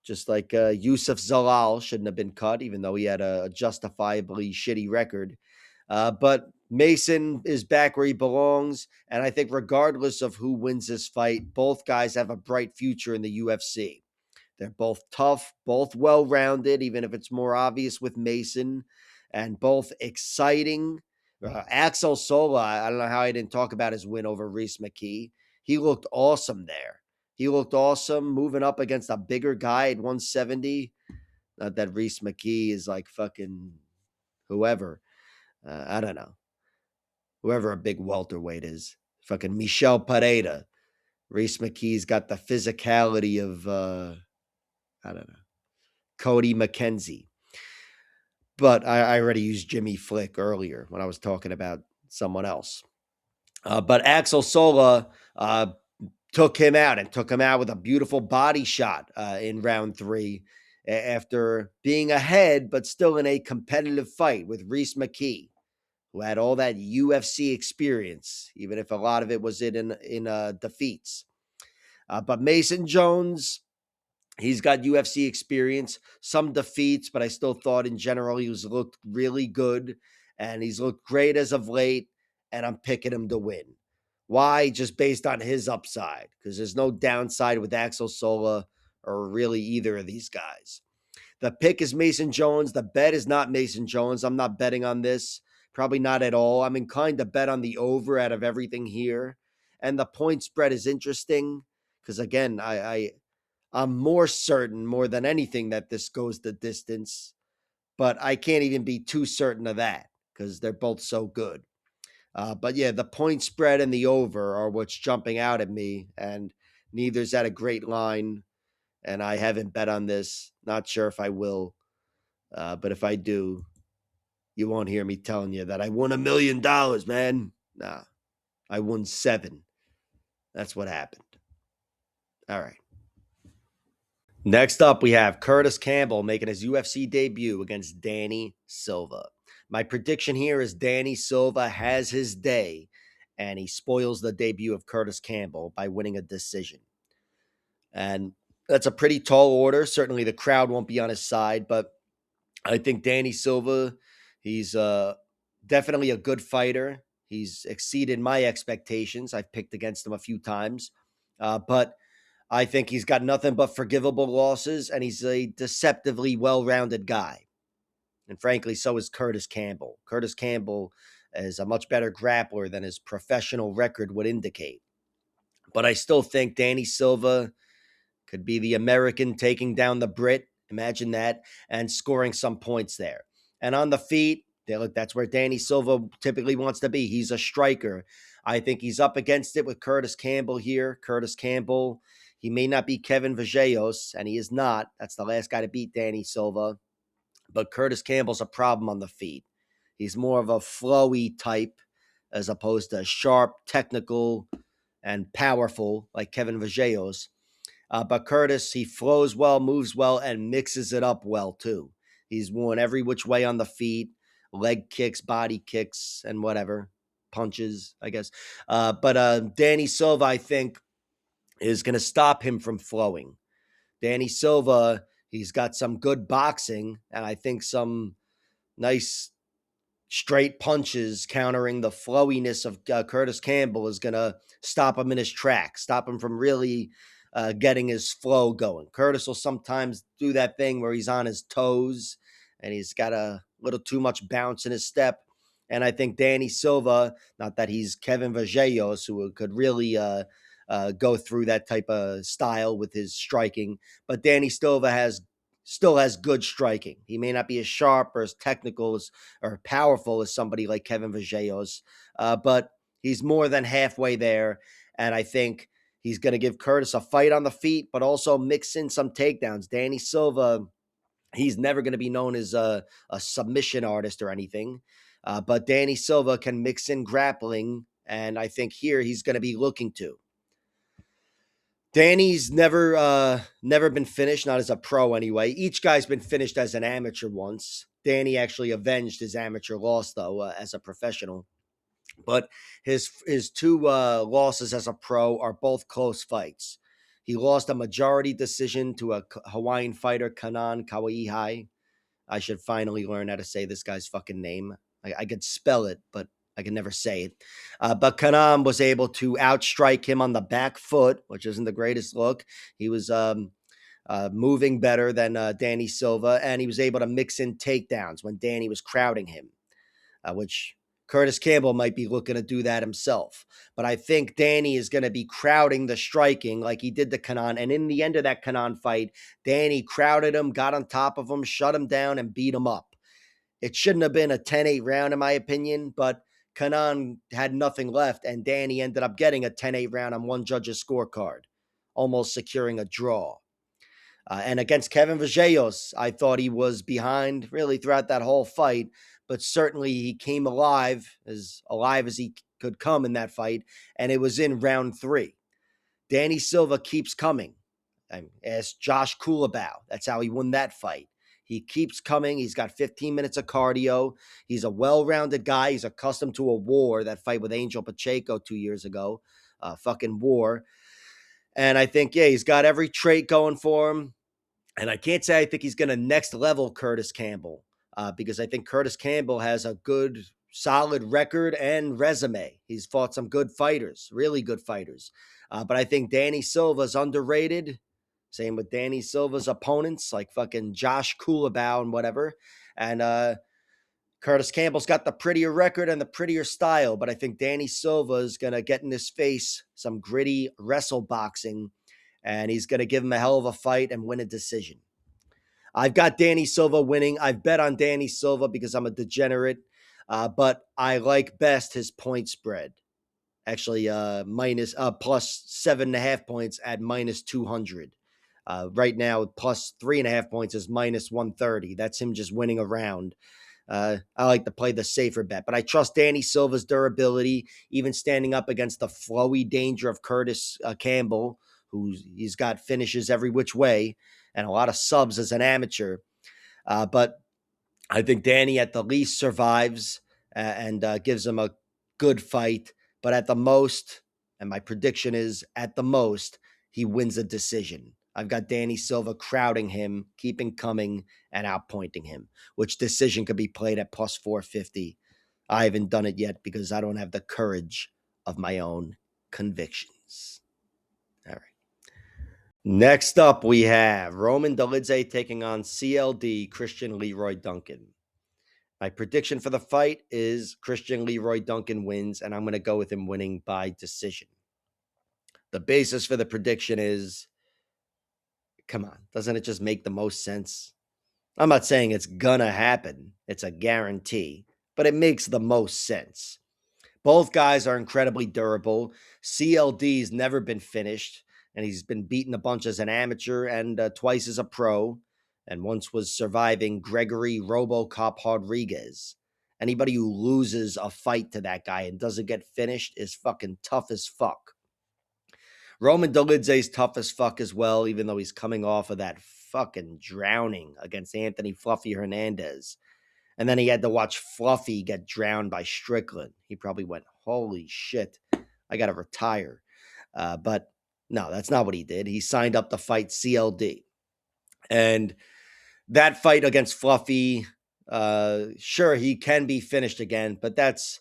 Just like Yusuf Zalal shouldn't have been cut, even though he had a justifiably shitty record. But Mason is back where he belongs. And I think regardless of who wins this fight, both guys have a bright future in the UFC. They're both tough, both well-rounded, even if it's more obvious with Mason, and both exciting. Axel Sola, I don't know how I didn't talk about his win over Rhys McKee. He looked awesome there. He looked awesome moving up against a bigger guy at 170. Not that Rhys McKee is like fucking whoever. I don't know. Whoever a big welterweight is. Fucking Michel Pereira. Rhys McKee's got the physicality of, I don't know, Cody McKenzie. But I already used Jimmy Flick earlier when I was talking about someone else. But Axel Sola took him out with a beautiful body shot in round 3 after being ahead, but still in a competitive fight with Rhys McKee, who had all that UFC experience, even if a lot of it was in defeats. But Mason Jones, he's got UFC experience, some defeats, but I still thought in general he looked really good, and he's looked great as of late, and I'm picking him to win. Why? Just based on his upside, because there's no downside with Axel Sola or really either of these guys. The pick is Mason Jones. The bet is not Mason Jones. I'm not betting on this. Probably not at all. I'm inclined to bet on the over out of everything here. And the point spread is interesting because, again, I'm more certain, more than anything, that this goes the distance. But I can't even be too certain of that because they're both so good. But yeah, the point spread and the over are what's jumping out at me. And neither's at a great line. And I haven't bet on this. Not sure if I will. But if I do, you won't hear me telling you that I won $1 million, man. Nah, I won 7. That's what happened. All right. Next up, we have Curtis Campbell making his UFC debut against Danny Silva. My prediction here is Danny Silva has his day, and he spoils the debut of Curtis Campbell by winning a decision. And that's a pretty tall order. Certainly the crowd won't be on his side, but I think Danny Silva, he's definitely a good fighter. He's exceeded my expectations. I've picked against him a few times, but I think he's got nothing but forgivable losses, and he's a deceptively well-rounded guy. And frankly, so is Curtis Campbell. Curtis Campbell is a much better grappler than his professional record would indicate. But I still think Danny Silva could be the American taking down the Brit. Imagine that. And scoring some points there. And on the feet, that's where Danny Silva typically wants to be. He's a striker. I think he's up against it with Curtis Campbell here. Curtis Campbell, he may not be Kevin Vallejos, and he is not. That's the last guy to beat Danny Silva. But Curtis Campbell's a problem on the feet. He's more of a flowy type as opposed to sharp, technical, and powerful like Kevin Vallejos. But Curtis, he flows well, moves well, and mixes it up well, too. He's won every which way on the feet, leg kicks, body kicks, and whatever. Punches, I guess. But Danny Silva, I think, is going to stop him from flowing. Danny Silva, he's got some good boxing, and I think some nice straight punches countering the flowiness of Curtis Campbell is going to stop him in his tracks, stop him from really getting his flow going. Curtis will sometimes do that thing where he's on his toes and he's got a little too much bounce in his step. And I think Danny Silva, not that he's Kevin Vallejos, who could really go through that type of style with his striking, but Danny Silva still has good striking. He may not be as sharp or as technical or powerful as somebody like Kevin Vallejos, but he's more than halfway there. And I think he's going to give Curtis a fight on the feet, but also mix in some takedowns. Danny Silva, he's never going to be known as a submission artist or anything, but Danny Silva can mix in grappling, and I think here he's going to be looking to. Danny's never been finished, not as a pro anyway. Each guy's been finished as an amateur once. Danny actually avenged his amateur loss, though, as a professional. But his 2 losses as a pro are both close fights. He lost a majority decision to a Hawaiian fighter, Kanan Kawaihai. I should finally learn how to say this guy's fucking name. I could spell it, but I can never say it. But Kanan was able to outstrike him on the back foot, which isn't the greatest look. He was moving better than Danny Silva, and he was able to mix in takedowns when Danny was crowding him, which Curtis Campbell might be looking to do that himself. But I think Danny is going to be crowding the striking like he did to Kanan. And in the end of that Kanan fight, Danny crowded him, got on top of him, shut him down, and beat him up. It shouldn't have been a 10-8 round, in my opinion, but Kanan had nothing left, and Danny ended up getting a 10-8 round on one judge's scorecard, almost securing a draw. And against Kevin Vallejos, I thought he was behind really throughout that whole fight, but certainly he came alive as he could come in that fight, and it was in round 3. Danny Silva keeps coming. Ask Josh Kulabau. That's how he won that fight. He keeps coming. He's got 15 minutes of cardio. He's a well-rounded guy. He's accustomed to a war, that fight with Angel Pacheco 2 years ago. Fucking war. And I think, yeah, he's got every trait going for him. And I can't say I think he's going to next level Curtis Campbell because I think Curtis Campbell has a good solid record and resume. He's fought some good fighters, really good fighters. But I think Danny Silva's underrated. Same with Danny Silva's opponents, like fucking Josh Kulabau and whatever. And Curtis Campbell's got the prettier record and the prettier style, but I think Danny Silva is going to get in his face some gritty wrestle boxing, and he's going to give him a hell of a fight and win a decision. I've got Danny Silva winning. I've bet on Danny Silva because I'm a degenerate, but I like best his point spread. Actually, plus 7.5 points at minus 200. Right now, plus 3.5 points is minus 130. That's him just winning a round. I like to play the safer bet, but I trust Danny Silva's durability, even standing up against the flowy danger of Curtis Campbell, he's got finishes every which way and a lot of subs as an amateur. But I think Danny at the least survives and gives him a good fight. But at the most, and my prediction is at the most, he wins a decision. I've got Danny Silva crowding him, keeping coming, and outpointing him, which decision could be played at plus 450. I haven't done it yet because I don't have the courage of my own convictions. All right. Next up, we have Roman Dolidze taking on CLD Christian Leroy Duncan. My prediction for the fight is Christian Leroy Duncan wins, and I'm going to go with him winning by decision. The basis for the prediction is, come on, doesn't it just make the most sense? I'm not saying it's gonna happen. It's a guarantee, but it makes the most sense. Both guys are incredibly durable. CLD's never been finished, and he's been beaten a bunch as an amateur and twice as a pro, and once was surviving Gregory RoboCop Rodriguez. Anybody who loses a fight to that guy and doesn't get finished is fucking tough as fuck. Roman Dolidze's tough as fuck as well, even though he's coming off of that fucking drowning against Anthony Fluffy Hernandez. And then he had to watch Fluffy get drowned by Strickland. He probably went, holy shit, I got to retire. But no, that's not what he did. He signed up to fight CLD. And that fight against Fluffy, sure, he can be finished again, but that's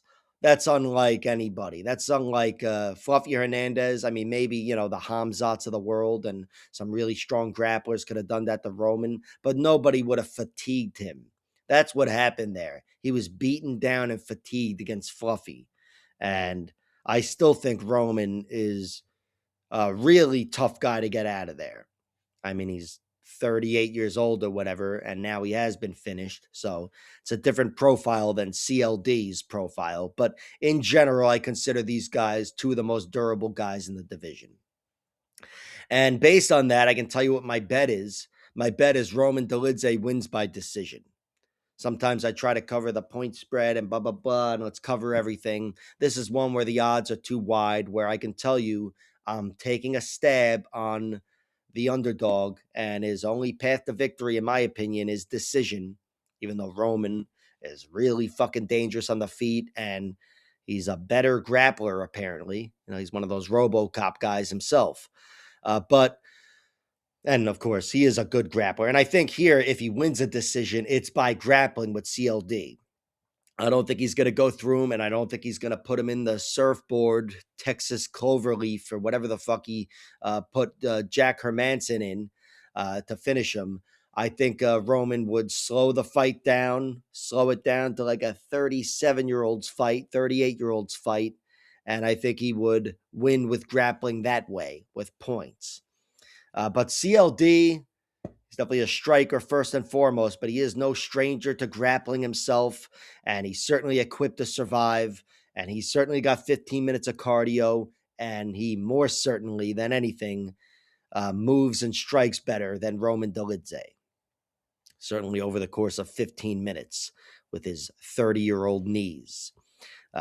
unlike anybody. That's unlike Fluffy Hernandez. I mean, maybe, the Hamzats of the world and some really strong grapplers could have done that to Roman, but nobody would have fatigued him. That's what happened there. He was beaten down and fatigued against Fluffy. And I still think Roman is a really tough guy to get out of there. I mean, he's 38 years old or whatever, and now he has been finished. So it's a different profile than CLD's profile. But in general, I consider these guys two of the most durable guys in the division. And based on that, I can tell you what my bet is. My bet is Roman Dolidze wins by decision. Sometimes I try to cover the point spread and blah, blah, blah, and let's cover everything. This is one where the odds are too wide, where I can tell you I'm taking a stab on the underdog, and his only path to victory, in my opinion, is decision, even though Roman is really fucking dangerous on the feet, and he's a better grappler, apparently. He's one of those RoboCop guys himself. And of course, he is a good grappler. And I think here, if he wins a decision, it's by grappling with CLD. I don't think he's going to go through him, and I don't think he's going to put him in the surfboard, Texas cloverleaf, or whatever the fuck he put Jack Hermanson in to finish him. I think Roman would slow the fight down, slow it down to like a 37-year-old's fight, 38-year-old's fight, and I think he would win with grappling that way, with points. But CLD, he's definitely a striker first and foremost, but he is no stranger to grappling himself, and he's certainly equipped to survive, and he's certainly got 15 minutes of cardio, and he more certainly than anything moves and strikes better than Roman Dolidze. Certainly over the course of 15 minutes with his 30-year-old knees.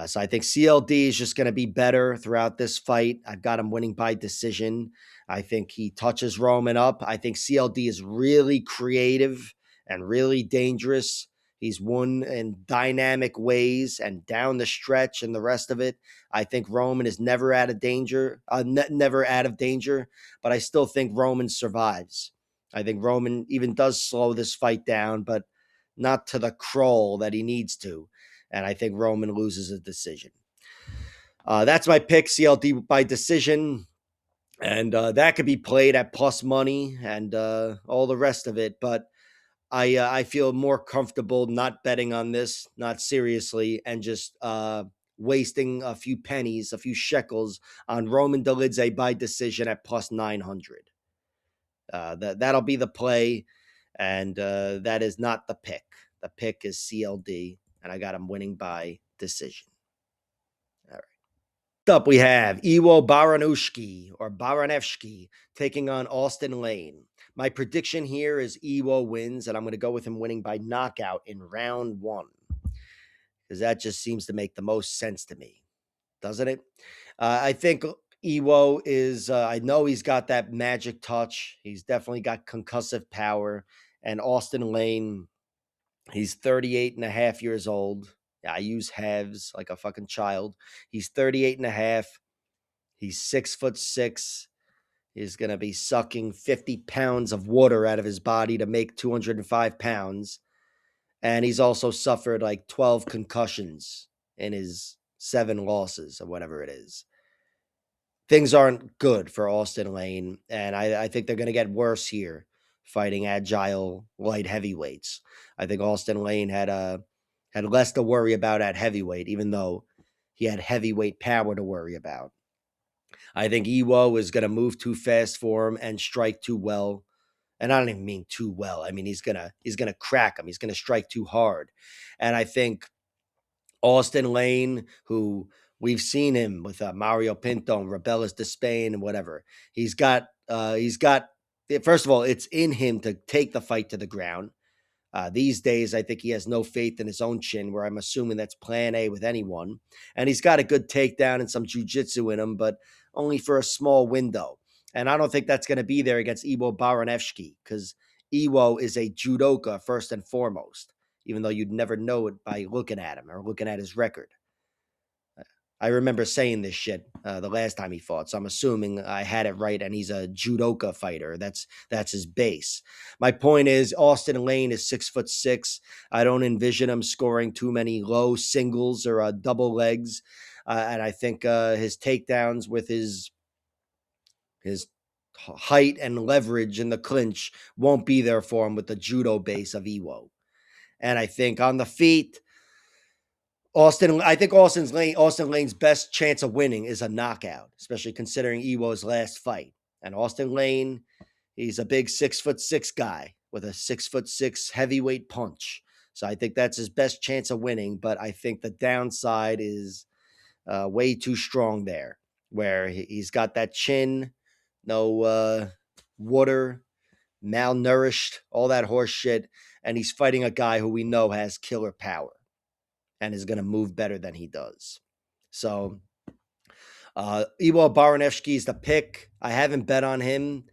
So I think CLD is just going to be better throughout this fight. I've got him winning by decision. I think he touches Roman up. I think CLD is really creative and really dangerous. He's won in dynamic ways and down the stretch and the rest of it. I think Roman is never out of danger, but I still think Roman survives. I think Roman even does slow this fight down, but not to the crawl that he needs to. and I think Roman loses a decision. That's my pick, CLD by decision. And that could be played at plus money and all the rest of it. But I feel more comfortable not betting on this, not seriously, and just wasting a few pennies, a few shekels on Roman Dolidze by decision at plus 900. That'll be the play, and that is not the pick. The pick is CLD, and I got him winning by decision. All right. Up we have Iwo Baraniewski or Baraniewski taking on Austen Lane. My prediction here is Iwo wins, and I'm going to go with him winning by knockout in round 1 because that just seems to make the most sense to me, doesn't it? I think Iwo is, I know he's got that magic touch. He's definitely got concussive power. And Austen Lane, he's 38 and a half years old. I use halves like a fucking child. He's 38 and a half. He's 6'6". He's going to be sucking 50 pounds of water out of his body to make 205 pounds. And he's also suffered like 12 concussions in his 7 losses or whatever it is. Things aren't good for Austen Lane, and I think they're going to get worse here fighting agile light heavyweights. I think Austen Lane had less to worry about at heavyweight, even though he had heavyweight power to worry about. I think Iwo is going to move too fast for him and strike too well. And I don't even mean too well. I mean, he's gonna crack him. He's gonna strike too hard. And I think Austen Lane, who we've seen him with Mario Pinto and Rebellas de Spain and whatever, he's got first of all, it's in him to take the fight to the ground. These days, I think he has no faith in his own chin, where I'm assuming that's plan A with anyone. And he's got a good takedown and some jiu-jitsu in him, but only for a small window. And I don't think that's going to be there against Iwo Baraniewski, because Iwo is a judoka first and foremost, even though you'd never know it by looking at him or looking at his record. I remember saying this shit the last time he fought, so I'm assuming I had it right, and he's a judoka fighter. That's his base. My point is, Austen Lane is 6'6". I don't envision him scoring too many low singles or double legs, and I think his takedowns with his height and leverage in the clinch won't be there for him with the judo base of Iwo. And I think on the feet, I think Austen Lane's best chance of winning is a knockout, especially considering Iwo's last fight. And Austen Lane, he's a big 6'6" guy with a 6'6" heavyweight punch. So I think that's his best chance of winning. But I think the downside is way too strong there, where he's got that chin, no water, malnourished, all that horse shit. And he's fighting a guy who we know has killer power and is going to move better than he does. So Iwo Baraniewski is the pick. I haven't bet on him.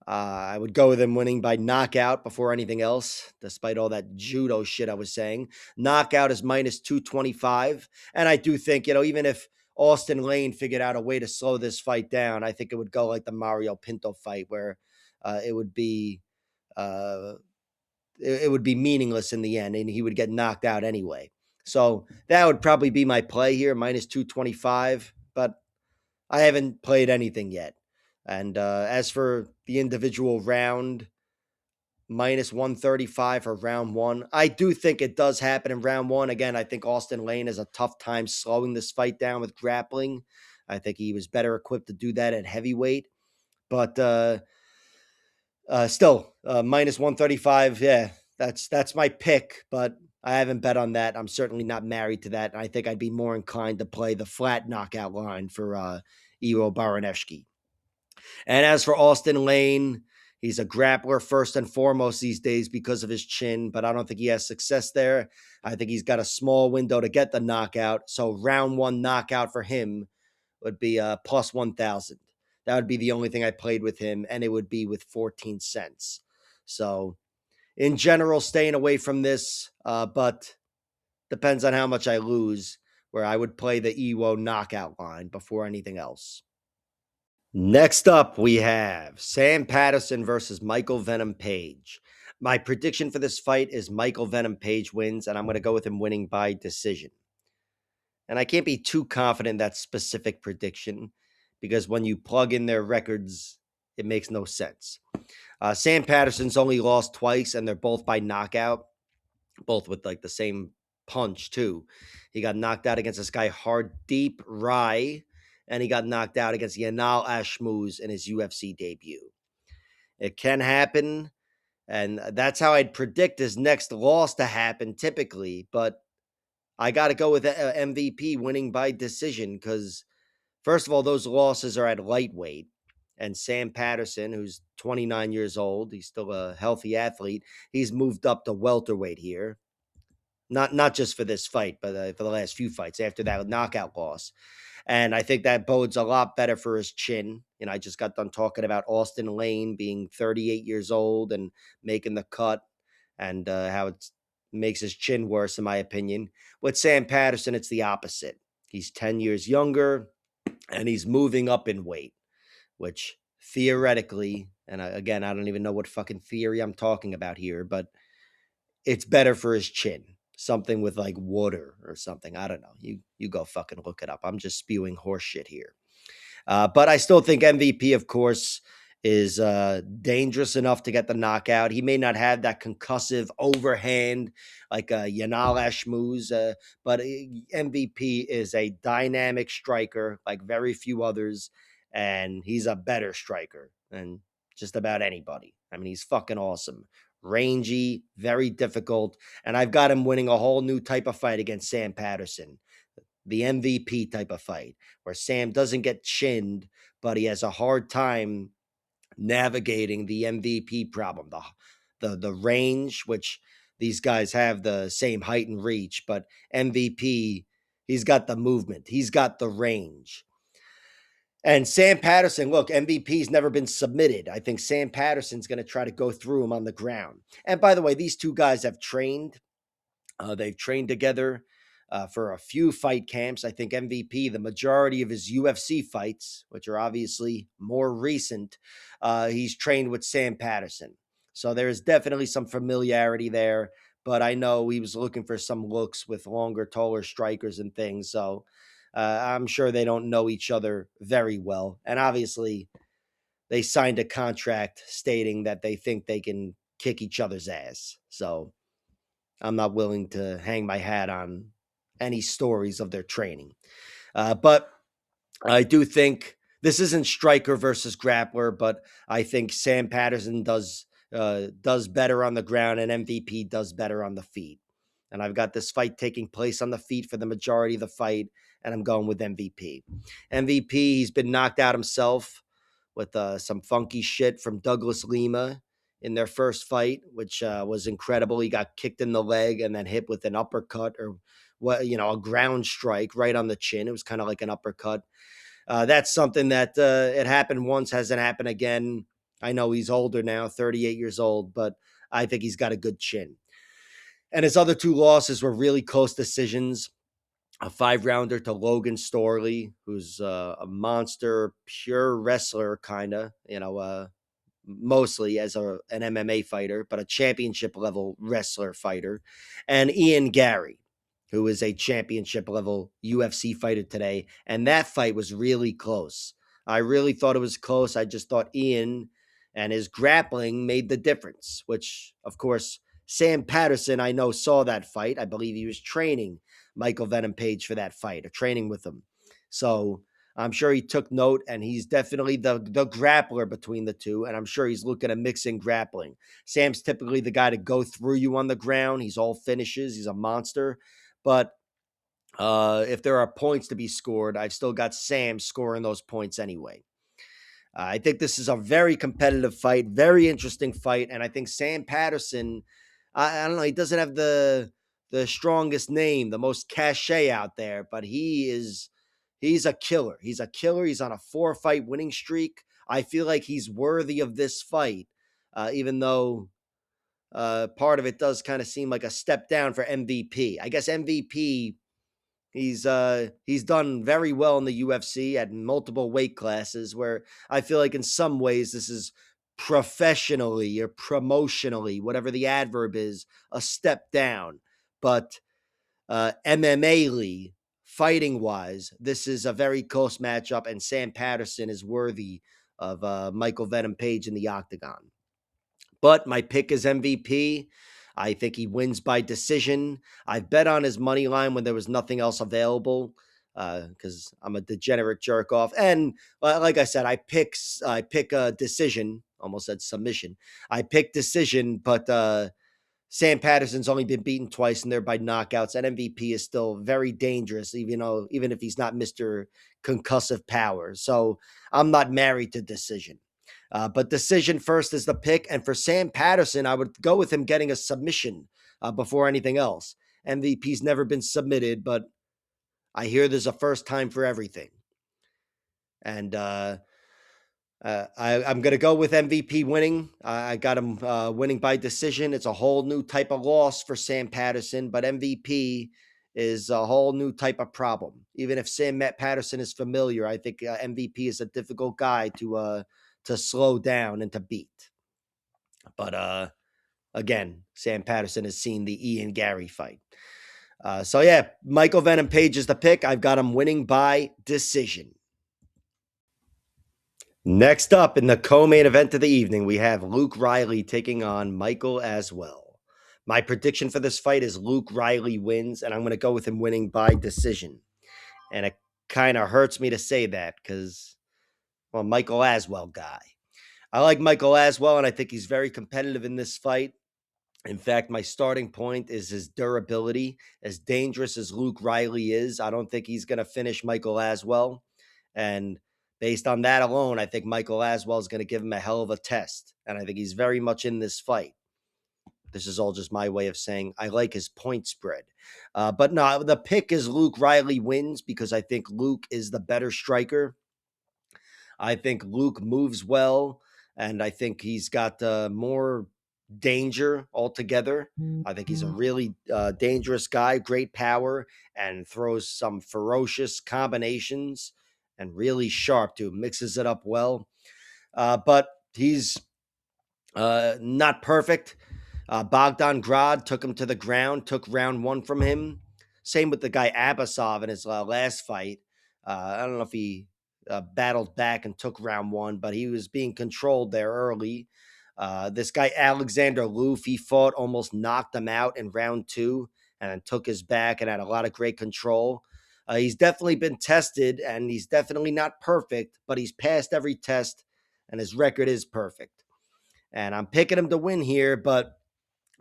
I would go with him winning by knockout before anything else, despite all that judo shit I was saying. Knockout is minus 225. And I do think, even if Austen Lane figured out a way to slow this fight down, I think it would go like the Mario Pinto fight, where it would be meaningless in the end, and he would get knocked out anyway. So that would probably be my play here, minus 225. But I haven't played anything yet. And as for the individual round, minus 135 for round 1. I do think it does happen in round 1. Again, I think Austen Lane has a tough time slowing this fight down with grappling. I think he was better equipped to do that at heavyweight. But still, minus 135, yeah, that's my pick. But I haven't bet on that. I'm certainly not married to that. I think I'd be more inclined to play the flat knockout line for Iwo Baraniewski. And as for Austen Lane, he's a grappler first and foremost these days because of his chin, but I don't think he has success there. I think he's got a small window to get the knockout. So round 1 knockout for him would be plus 1,000. That would be the only thing I played with him, and it would be with 14 cents. So in general, staying away from this, but depends on how much I lose, where I would play the Iwo knockout line before anything else. Next up, we have Sam Patterson versus Michael Venom Page. My prediction for this fight is Michael Venom Page wins, and I'm going to go with him winning by decision. And I can't be too confident in that specific prediction because when you plug in their records, it makes no sense. Sam Patterson's only lost twice, and they're both by knockout, both with like the same punch, too. He got knocked out against this guy, Hard Deep Rye, and he got knocked out against Yanal Ashmuz in his UFC debut. It can happen, and that's how I'd predict his next loss to happen typically, but I got to go with MVP winning by decision because, first of all, those losses are at lightweight. And Sam Patterson, who's 29 years old, he's still a healthy athlete. He's moved up to welterweight here. Not just for this fight, but for the last few fights after that knockout loss. And I think that bodes a lot better for his chin. You know, I just got done talking about Austen Lane being 38 years old and making the cut and how it makes his chin worse, in my opinion. With Sam Patterson, it's the opposite. He's 10 years younger and he's moving up in weight, which theoretically, and again, I don't even know what fucking theory I'm talking about here, but it's better for his chin. Something with like water or something. I don't know. You go fucking look it up. I'm just spewing horse shit here. But I still think MVP, of course, is dangerous enough to get the knockout. He may not have that concussive overhand like Yanal Ashmuz, but MVP is a dynamic striker like very few others, and he's a better striker than just about anybody. I mean, he's fucking awesome. Rangy, very difficult, and I've got him winning a whole new type of fight against Sam Patterson, the MVP type of fight, where Sam doesn't get chinned, but he has a hard time navigating the MVP problem, the range, which these guys have the same height and reach, but MVP, he's got the movement, he's got the range. And Sam Patterson, look, MVP's never been submitted. I think Sam Patterson's going to try to go through him on the ground. And by the way, these two guys have trained. They've trained together for a few fight camps. I think MVP, the majority of his UFC fights, which are obviously more recent, he's trained with Sam Patterson. So there is definitely some familiarity there. But I know he was looking for some looks with longer, taller strikers and things. So I'm sure they don't know each other very well. And obviously, they signed a contract stating that they think they can kick each other's ass. So I'm not willing to hang my hat on any stories of their training. But I do think this isn't striker versus grappler, but I think Sam Patterson does better on the ground and MVP does better on the feet. And I've got this fight taking place on the feet for the majority of the fight, and I'm going with MVP. MVP, he's been knocked out himself with some funky shit from Douglas Lima in their first fight, which was incredible. He got kicked in the leg and then hit with an uppercut or a ground strike right on the chin. It was kind of like an uppercut. That's something that it happened once, hasn't happened again. I know he's older now, 38 years old, but I think he's got a good chin. And his other two losses were really close decisions. A 5-rounder to Logan Storley, who's a monster, pure wrestler, kind of, mostly as an MMA fighter, but a championship level wrestler fighter, and Ian Gary, who is a championship level UFC fighter today. And that fight was really close. I really thought it was close. I just thought Ian and his grappling made the difference, which, of course, Sam Patterson, I know, saw that fight. I believe he was training Michael Venom Page for that fight, or training with him. So I'm sure he took note, and he's definitely the grappler between the two, and I'm sure he's looking at mixing grappling. Sam's typically the guy to go through you on the ground. He's all finishes. He's a monster. But if there are points to be scored, I've still got Sam scoring those points anyway. I think this is a very competitive fight, very interesting fight, and I think Sam Patterson, I don't know, he doesn't have the strongest name, the most cachet out there, but he's a killer. He's a killer. He's on a 4-fight winning streak. I feel like he's worthy of this fight, even though part of it does kind of seem like a step down for MVP. I guess MVP, he's done very well in the UFC at multiple weight classes, where I feel like in some ways this is professionally or promotionally, whatever the adverb is, a step down. But MMA-ly, fighting-wise, this is a very close matchup, and Sam Patterson is worthy of Michael Venom Page in the octagon. But my pick is MVP. I think he wins by decision. I bet on his money line when there was nothing else available because I'm a degenerate jerk off. And like I said, I pick a decision. Almost said submission. I pick decision, but Sam Patterson's only been beaten twice, and they're by knockouts. And MVP is still very dangerous, even if he's not Mr. Concussive Power. So I'm not married to decision. But decision first is the pick. And for Sam Patterson, I would go with him getting a submission before anything else. MVP's never been submitted, but I hear there's a first time for everything. And I'm going to go with MVP winning. I got him winning by decision. It's a whole new type of loss for Sam Patterson, but MVP is a whole new type of problem. Even if Sam Patterson is familiar, I think MVP is a difficult guy to slow down and to beat. But again, Sam Patterson has seen the Ian Gary fight. So yeah, Michael Venom Page is the pick. I've got him winning by decision. Next up in the co-main event of the evening, we have Luke Riley taking on Michael Aswell. My prediction for this fight is Luke Riley wins, and I'm going to go with him winning by decision. And it kind of hurts me to say that because, well, Michael Aswell guy. I like Michael Aswell, and I think he's very competitive in this fight. In fact, my starting point is his durability. As dangerous as Luke Riley is, I don't think he's going to finish Michael Aswell. And based on that alone, I think Michael Aswell is going to give him a hell of a test. And I think he's very much in this fight. This is all just my way of saying I like his point spread. But no, the pick is Luke Riley wins because I think Luke is the better striker. I think Luke moves well, and I think he's got more danger altogether. I think he's a really dangerous guy, great power, and throws some ferocious combinations and really sharp too. Mixes it up well, but he's not perfect. Bogdan Grad took him to the ground, took round one from him. Same with the guy Abasov in his last fight. I don't know if he battled back and took round one, but he was being controlled there early. This guy Alexander Loof, he fought, almost knocked him out in round two, and then took his back and had a lot of great control. He's definitely been tested, and he's definitely not perfect, but he's passed every test, and his record is perfect. And I'm picking him to win here, but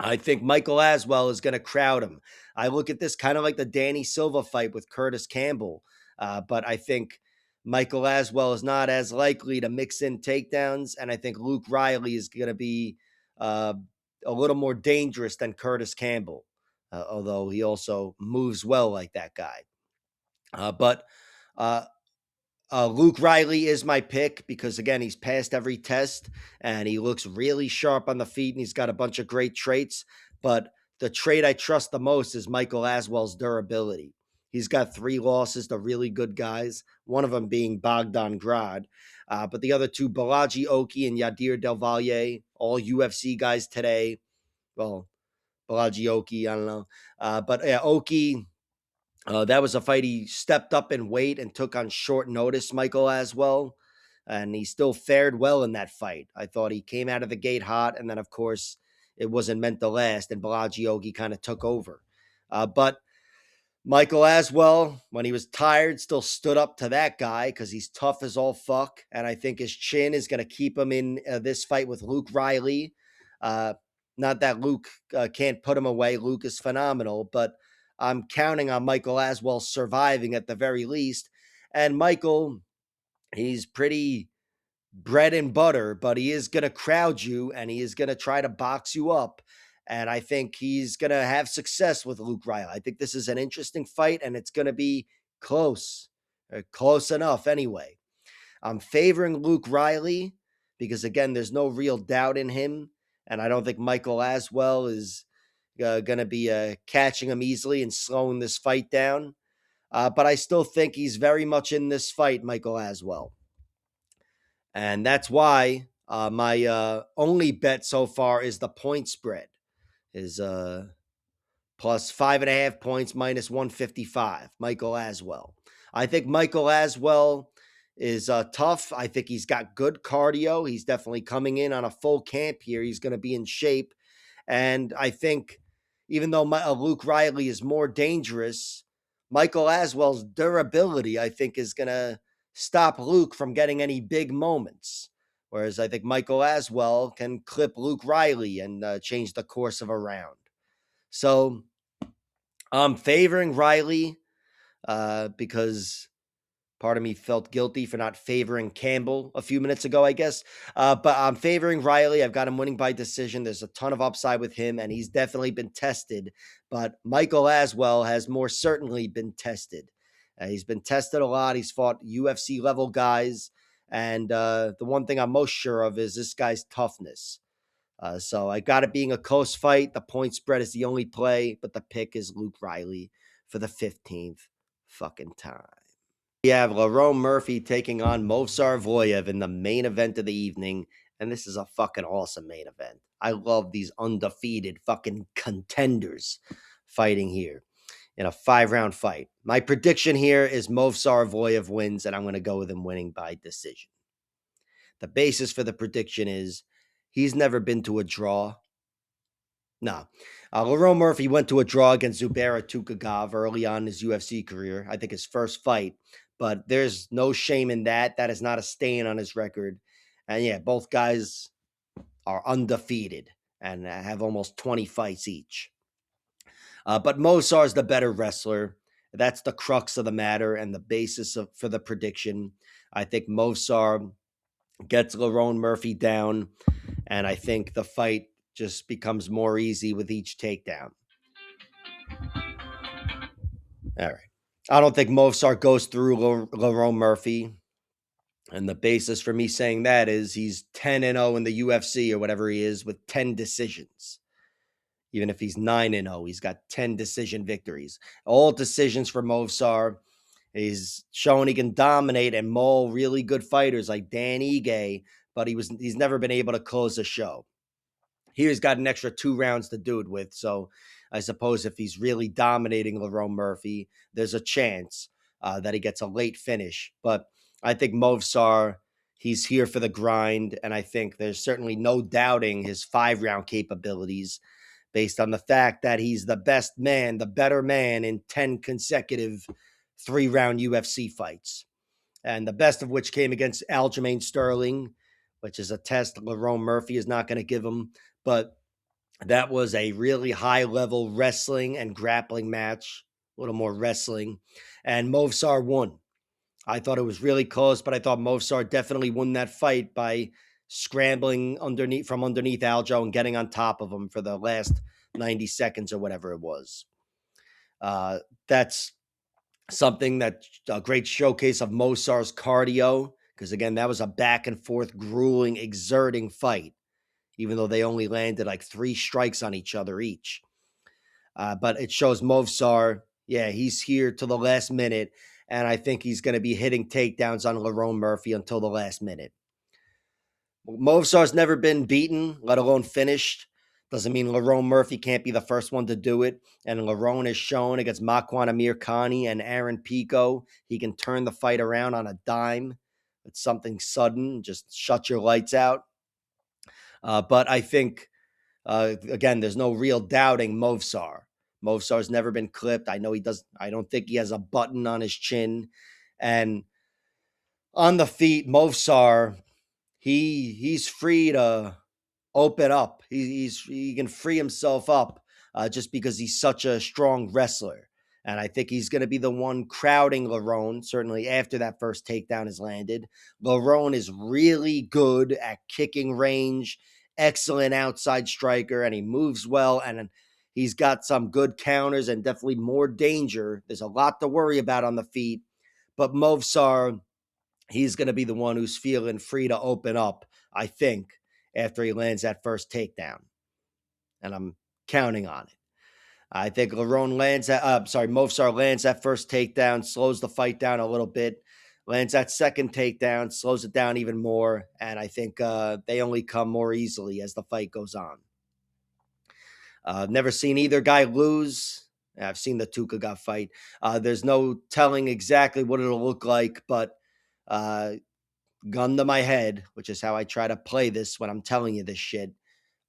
I think Michael Aswell is going to crowd him. I look at this kind of like the Danny Silva fight with Curtis Campbell, but I think Michael Aswell is not as likely to mix in takedowns, and I think Luke Riley is going to be a little more dangerous than Curtis Campbell, although he also moves well like that guy. But Luke Riley is my pick because, again, he's passed every test and he looks really sharp on the feet and he's got a bunch of great traits. But the trait I trust the most is Michael Aswell's durability. He's got 3 losses to really good guys, one of them being Bogdan Grad. But the other two, Balaji Oki and Yadir Del Valle, all UFC guys today. Well, Balaji Oki, I don't know. But yeah, Oki... that was a fight he stepped up in weight and took on short notice, Michael Aswell, and he still fared well in that fight. I thought he came out of the gate hot, and then, of course, it wasn't meant to last, and Balaji Ogi kind of took over. But Michael Aswell, when he was tired, still stood up to that guy because he's tough as all fuck, and I think his chin is going to keep him in this fight with Luke Riley. Not that Luke can't put him away. Luke is phenomenal, but I'm counting on Michael Aswell surviving at the very least. And Michael, he's pretty bread and butter, but he is going to crowd you and he is going to try to box you up. And I think he's going to have success with Luke Riley. I think this is an interesting fight and it's going to be close, close enough anyway. I'm favoring Luke Riley because, again, there's no real doubt in him. And I don't think Michael Aswell is going to be catching him easily and slowing this fight down. But I still think he's very much in this fight, Michael Aswell. And that's why My only bet so far is the point spread is plus 5.5 points minus 155. Michael Aswell. I think Michael Aswell is tough. I think he's got good cardio. He's definitely coming in on a full camp here. He's going to be in shape. And I think even though Luke Riley is more dangerous, Michael Aswell's durability, I think, is going to stop Luke from getting any big moments. Whereas I think Michael Aswell can clip Luke Riley and change the course of a round. So I'm favoring Riley because part of me felt guilty for not favoring Campbell a few minutes ago, I guess. But I'm favoring Riley. I've got him winning by decision. There's a ton of upside with him, and he's definitely been tested. But Michael Aswell has more certainly been tested. He's been tested a lot. He's fought UFC level guys. And the one thing I'm most sure of is this guy's toughness. So I got it being a close fight. The point spread is the only play, but the pick is Luke Riley for the 15th fucking time. We have Lerone Murphy taking on Movsar Evloev in the main event of the evening, and this is a fucking awesome main event. I love these undefeated fucking contenders fighting here in a 5-round fight. My prediction here is Movsar Evloev wins, and I'm going to go with him winning by decision. The basis for the prediction is he's never been to a draw. No. Lerone Murphy went to a draw against Zubaira Tukhugov early on in his UFC career. I think his first fight. But there's no shame in that. That is not a stain on his record. And yeah, both guys are undefeated and have almost 20 fights each. But Movsar is the better wrestler. That's the crux of the matter and the basis for the prediction. I think Movsar gets Lerone Murphy down, and I think the fight just becomes more easy with each takedown. All right. I don't think Movsar goes through Lerone Murphy. And the basis for me saying that is he's 10-0 in the UFC or whatever he is with 10 decisions. Even if he's 9-0, he's got 10 decision victories. All decisions for Movsar. He's shown he can dominate and maul really good fighters like Dan Ige, but he's never been able to close a show. He's got an extra 2 rounds to do it with. So I suppose if he's really dominating Lerone Murphy, there's a chance that he gets a late finish. But I think Movsar, he's here for the grind. And I think there's certainly no doubting his 5-round capabilities based on the fact that he's the best man, the better man in 10 consecutive 3-round UFC fights. And the best of which came against Aljamain Sterling, which is a test Lerone Murphy is not going to give him. But that was a really high-level wrestling and grappling match, a little more wrestling. And Movsar won. I thought it was really close, but I thought Movsar definitely won that fight by scrambling from underneath Aljo and getting on top of him for the last 90 seconds or whatever it was. That's something that a great showcase of Movsar's cardio, because again, that was a back and forth, grueling, exerting fight, even though they only landed like 3 strikes on each other each. But it shows Movsar, yeah, he's here till the last minute, and I think he's going to be hitting takedowns on Lerone Murphy until the last minute. Movsar's never been beaten, let alone finished. Doesn't mean Lerone Murphy can't be the first one to do it. And Lerone has shown against Makwan Amirkhani and Aaron Pico, he can turn the fight around on a dime. It's something sudden, just shut your lights out. But I think, again, there's no real doubting Movsar. Movsar's never been clipped. I know he does. I don't think he has a button on his chin. And on the feet, Movsar, he's free to open up. He can free himself up just because he's such a strong wrestler. And I think he's going to be the one crowding Lerone, certainly after that first takedown is landed. Lerone is really good at kicking range, excellent outside striker, and he moves well, and he's got some good counters and definitely more danger. There's a lot to worry about on the feet, but Movsar, he's going to be the one who's feeling free to open up, I think, after he lands that first takedown. And I'm counting on it. I think Movsar lands that first takedown, slows the fight down a little bit. Lands that second takedown, slows it down even more, and I think they only come more easily as the fight goes on. I've never seen either guy lose. I've seen the Tukaga fight. There's no telling exactly what it'll look like, but gun to my head, which is how I try to play this when I'm telling you this shit,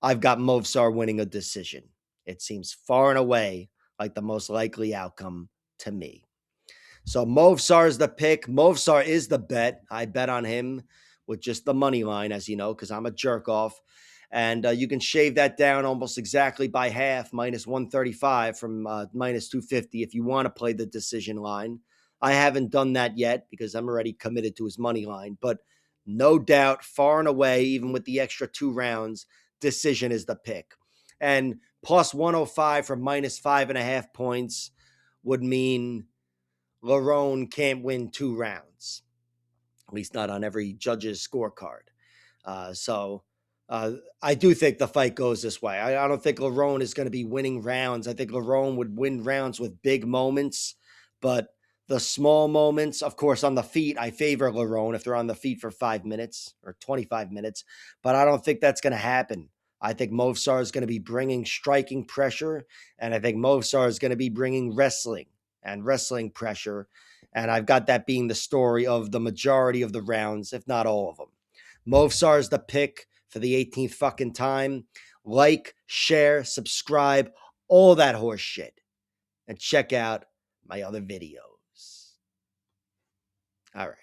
I've got Movsar winning a decision. It seems far and away like the most likely outcome to me. So Movsar is the pick. Movsar is the bet. I bet on him with just the money line, as you know, because I'm a jerk off. And you can shave that down almost exactly by half, minus 135 from minus 250 if you want to play the decision line. I haven't done that yet because I'm already committed to his money line. But no doubt, far and away, even with the extra 2 rounds, decision is the pick. And plus 105 for minus 5.5 points would mean Lerone can't win 2 rounds, at least not on every judge's scorecard. So I do think the fight goes this way. I don't think Lerone is going to be winning rounds. I think Lerone would win rounds with big moments, but the small moments, of course, on the feet, I favor Lerone if they're on the feet for 5 minutes or 25 minutes, but I don't think that's going to happen. I think Movsar is going to be bringing striking pressure, and I think Movsar is going to be bringing wrestling and wrestling pressure, and I've got that being the story of the majority of the rounds, if not all of them. Movsar is the pick for the 18th fucking time. Like, share, subscribe, all that horse shit. And check out my other videos. All right.